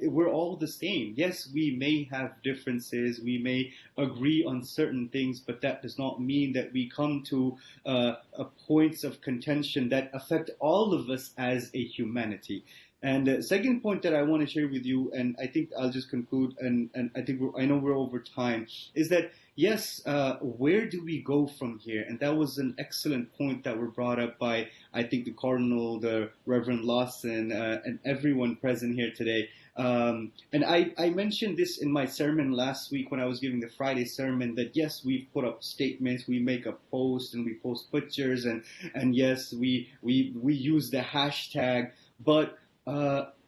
we're all the same. Yes, we may have differences. We may agree on certain things, but that does not mean that we come to points of contention that affect all of us as a humanity. And the second point that I want to share with you, and I think I'll just conclude, and I know we're over time, is that yes, where do we go from here? And that was an excellent point that were brought up by, I think, the Cardinal, the Reverend Lawson, and everyone present here today. And I mentioned this in my sermon last week when I was giving the Friday sermon, that yes, we've put up statements, we make a post, and we post pictures, and yes, we use the hashtag, but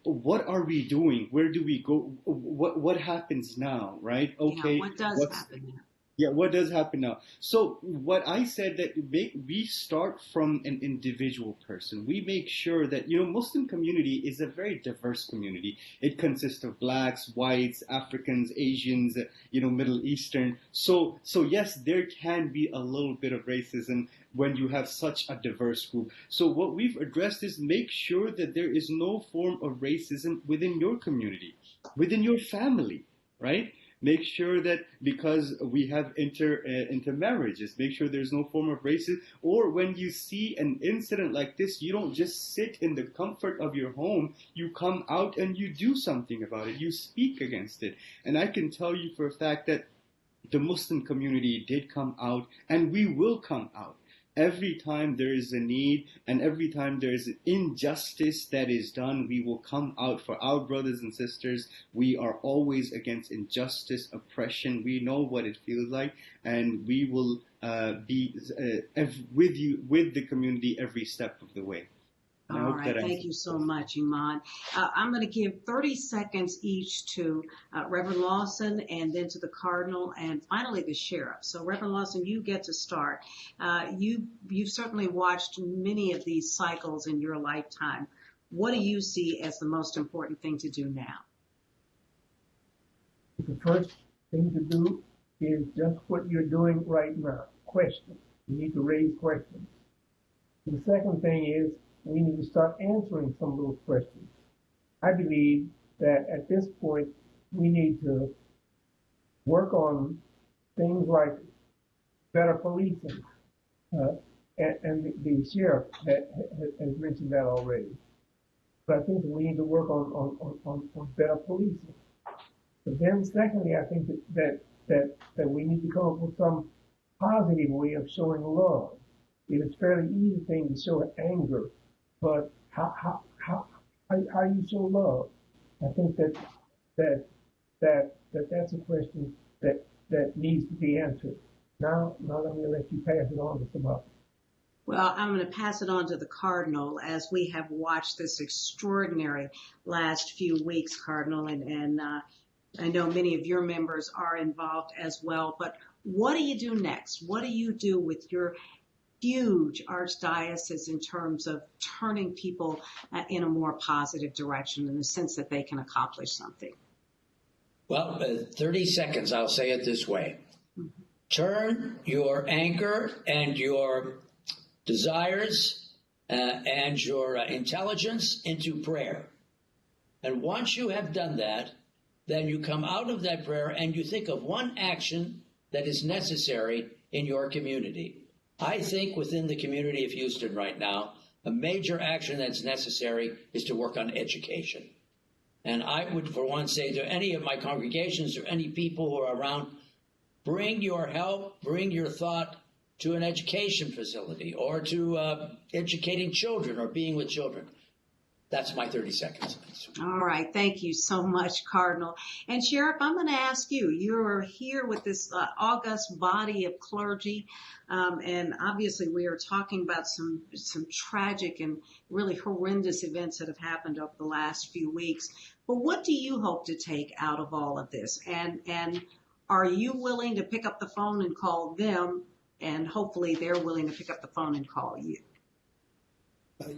what are we doing? Where do we go? What happens now, right? Okay. Yeah, what does happen now? Yeah, what does happen now? So what I said, that we start from an individual person. We make sure that, Muslim community is a very diverse community. It consists of blacks, whites, Africans, Asians, Middle Eastern. So yes, there can be a little bit of racism when you have such a diverse group. So what we've addressed is make sure that there is no form of racism within your community, within your family, right? Make sure that, because we have intermarriages, make sure there's no form of racism. Or when you see an incident like this, you don't just sit in the comfort of your home. You come out and you do something about it. You speak against it. And I can tell you for a fact that the Muslim community did come out, and we will come out. Every time there is a need and every time there is an injustice that is done, we will come out for our brothers and sisters. We are always against injustice, oppression. We know what it feels like, and we will be with you, with the community, every step of the way. All right. Thank you so much, Iman. I'm going to give 30 seconds each to Reverend Lawson, and then to the Cardinal, and finally the Sheriff. So, Reverend Lawson, you get to start. You've certainly watched many of these cycles in your lifetime. What do you see as the most important thing to do now? The first thing to do is just what you're doing right now. Questions. You need to raise questions. The second thing is, we need to start answering some of those questions. I believe that at this point, we need to work on things like better policing, and the sheriff has mentioned that already. But I think that we need to work on better policing. But then secondly, I think that we need to come up with some positive way of showing love. It is a fairly easy thing to show anger, but how you show love? I think that's a question that needs to be answered. Now let me let you pass it on to somebody. Well, I'm going to pass it on to the Cardinal, as we have watched this extraordinary last few weeks, Cardinal, and I know many of your members are involved as well. But what do you do next? What do you do with your huge archdiocese in terms of turning people in a more positive direction, in the sense that they can accomplish something? Well, 30 seconds, I'll say it this way. Mm-hmm. Turn your anger and your desires and your intelligence into prayer. And once you have done that, then you come out of that prayer and you think of one action that is necessary in your community. I think within the community of Houston right now, a major action that's necessary is to work on education. And I would, for one, say to any of my congregations or any people who are around, bring your help, bring your thought to an education facility, or to educating children or being with children. That's my 30 seconds. All right. Thank you so much, Cardinal. And Sheriff, I'm going to ask you, you're here with this august body of clergy. And obviously we are talking about some tragic and really horrendous events that have happened over the last few weeks. But what do you hope to take out of all of this? And are you willing to pick up the phone and call them? And hopefully they're willing to pick up the phone and call you.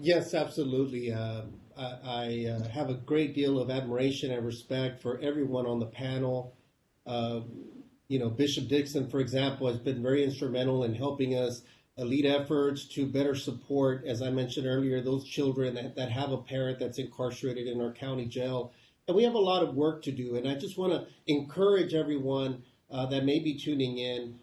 Yes, absolutely. I have a great deal of admiration and respect for everyone on the panel. Bishop Dixon, for example, has been very instrumental in helping us lead efforts to better support, as I mentioned earlier, those children that have a parent that's incarcerated in our county jail. And we have a lot of work to do. And I just want to encourage everyone that may be tuning in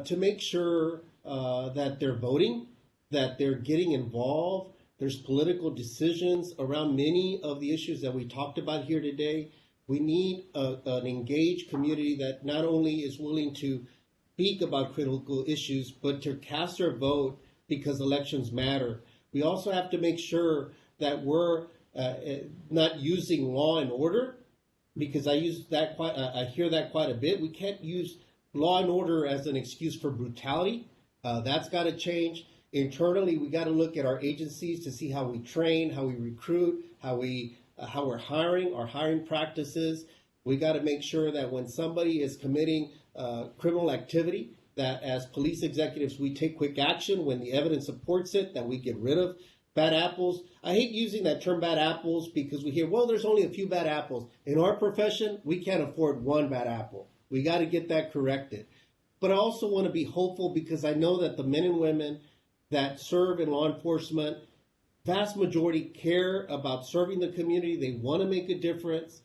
to make sure that they're voting, that they're getting involved. There's political decisions around many of the issues that we talked about here today. We need an engaged community that not only is willing to speak about critical issues, but to cast their vote because elections matter. We also have to make sure that we're not using law and order, because I hear that quite a bit. We can't use law and order as an excuse for brutality. That's got to change. Internally, we got to look at our agencies to see how we train, how we recruit, how we're hiring, our hiring practices. We got to make sure that when somebody is committing criminal activity, that as police executives, we take quick action when the evidence supports it, that we get rid of bad apples. I hate using that term bad apples because we hear, well, there's only a few bad apples. In our profession, we can't afford one bad apple. We got to get that corrected. But I also want to be hopeful because I know that the men and women that serve in law enforcement, vast majority care about serving the community. They want to make a difference.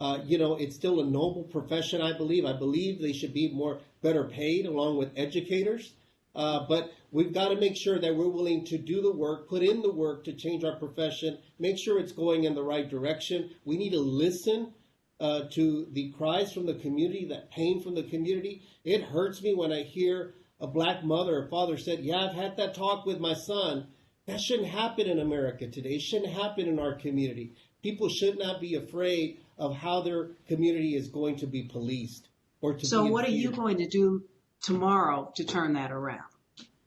It's still a noble profession, I believe. I believe they should be better paid along with educators. But we've got to make sure that we're willing to do the work, put in the work to change our profession, make sure it's going in the right direction. We need to listen to the cries from the community, that pain from the community. It hurts me when I hear a black mother or father said, yeah, I've had that talk with my son. That shouldn't happen in America today. It shouldn't happen in our community. People should not be afraid of how their community is going to be policed or to So be what are you going to do tomorrow to turn that around?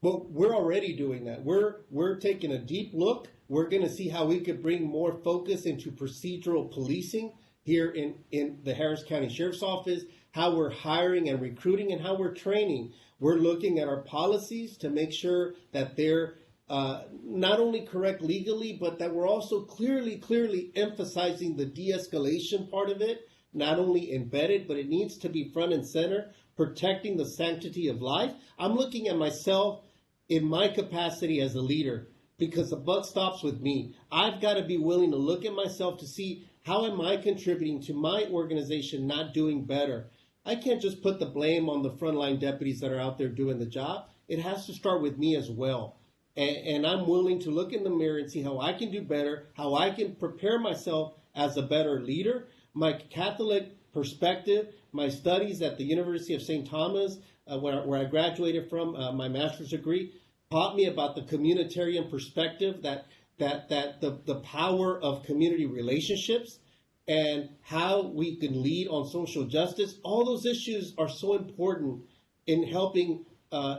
Well, we're already doing that. We're taking a deep look. We're going to see how we could bring more focus into procedural policing here in the Harris County Sheriff's Office, how we're hiring and recruiting and how we're training. We're looking at our policies to make sure that they're not only correct legally, but that we're also clearly emphasizing the de-escalation part of it, not only embedded, but it needs to be front and center, protecting the sanctity of life. I'm looking at myself in my capacity as a leader because the buck stops with me. I've got to be willing to look at myself to see how am I contributing to my organization not doing better. I can't just put the blame on the frontline deputies that are out there doing the job. It has to start with me as well. And I'm willing to look in the mirror and see how I can do better, how I can prepare myself as a better leader. My Catholic perspective, my studies at the University of St. Thomas, where I graduated from, my master's degree, taught me about the communitarian perspective, that the power of community relationships, and how we can lead on social justice. All those issues are so important in helping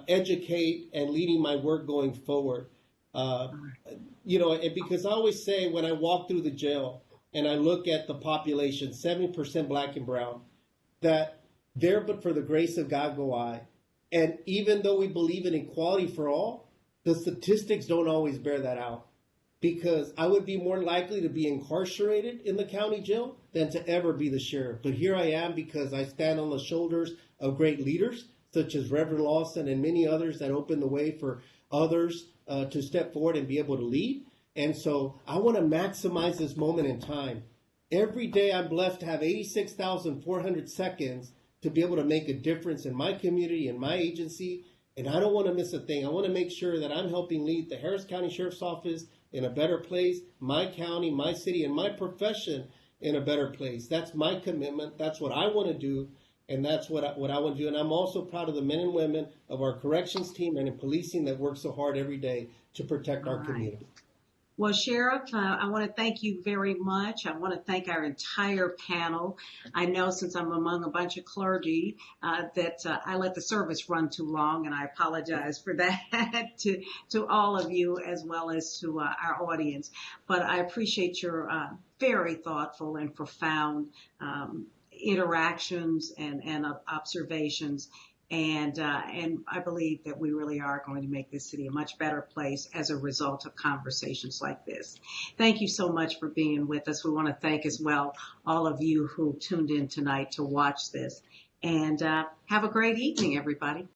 educate and leading my work going forward. Because I always say when I walk through the jail and I look at the population, 70% black and brown, that there but for the grace of God go I. And even though we believe in equality for all, the statistics don't always bear that out. Because I would be more likely to be incarcerated in the county jail than to ever be the sheriff. But here I am because I stand on the shoulders of great leaders, such as Reverend Lawson and many others that open the way for others to step forward and be able to lead. And so I want to maximize this moment in time. Every day I'm blessed to have 86,400 seconds to be able to make a difference in my community, in my agency. And I don't want to miss a thing. I want to make sure that I'm helping lead the Harris County Sheriff's Office in a better place, my county, my city, and my profession in a better place. That's my commitment. That's what I want to do, and that's what I want to do. And I'm also proud of the men and women of our corrections team and in policing that work so hard every day to protect our community. Well, Sheriff, I want to thank you very much. I want to thank our entire panel. I know since I'm among a bunch of clergy that I let the service run too long, and I apologize for that to all of you as well as to our audience. But I appreciate your very thoughtful and profound interactions and observations. And I believe that we really are going to make this city a much better place as a result of conversations like this. Thank you so much for being with us. We want to thank as well all of you who tuned in tonight to watch this. And have a great evening, everybody.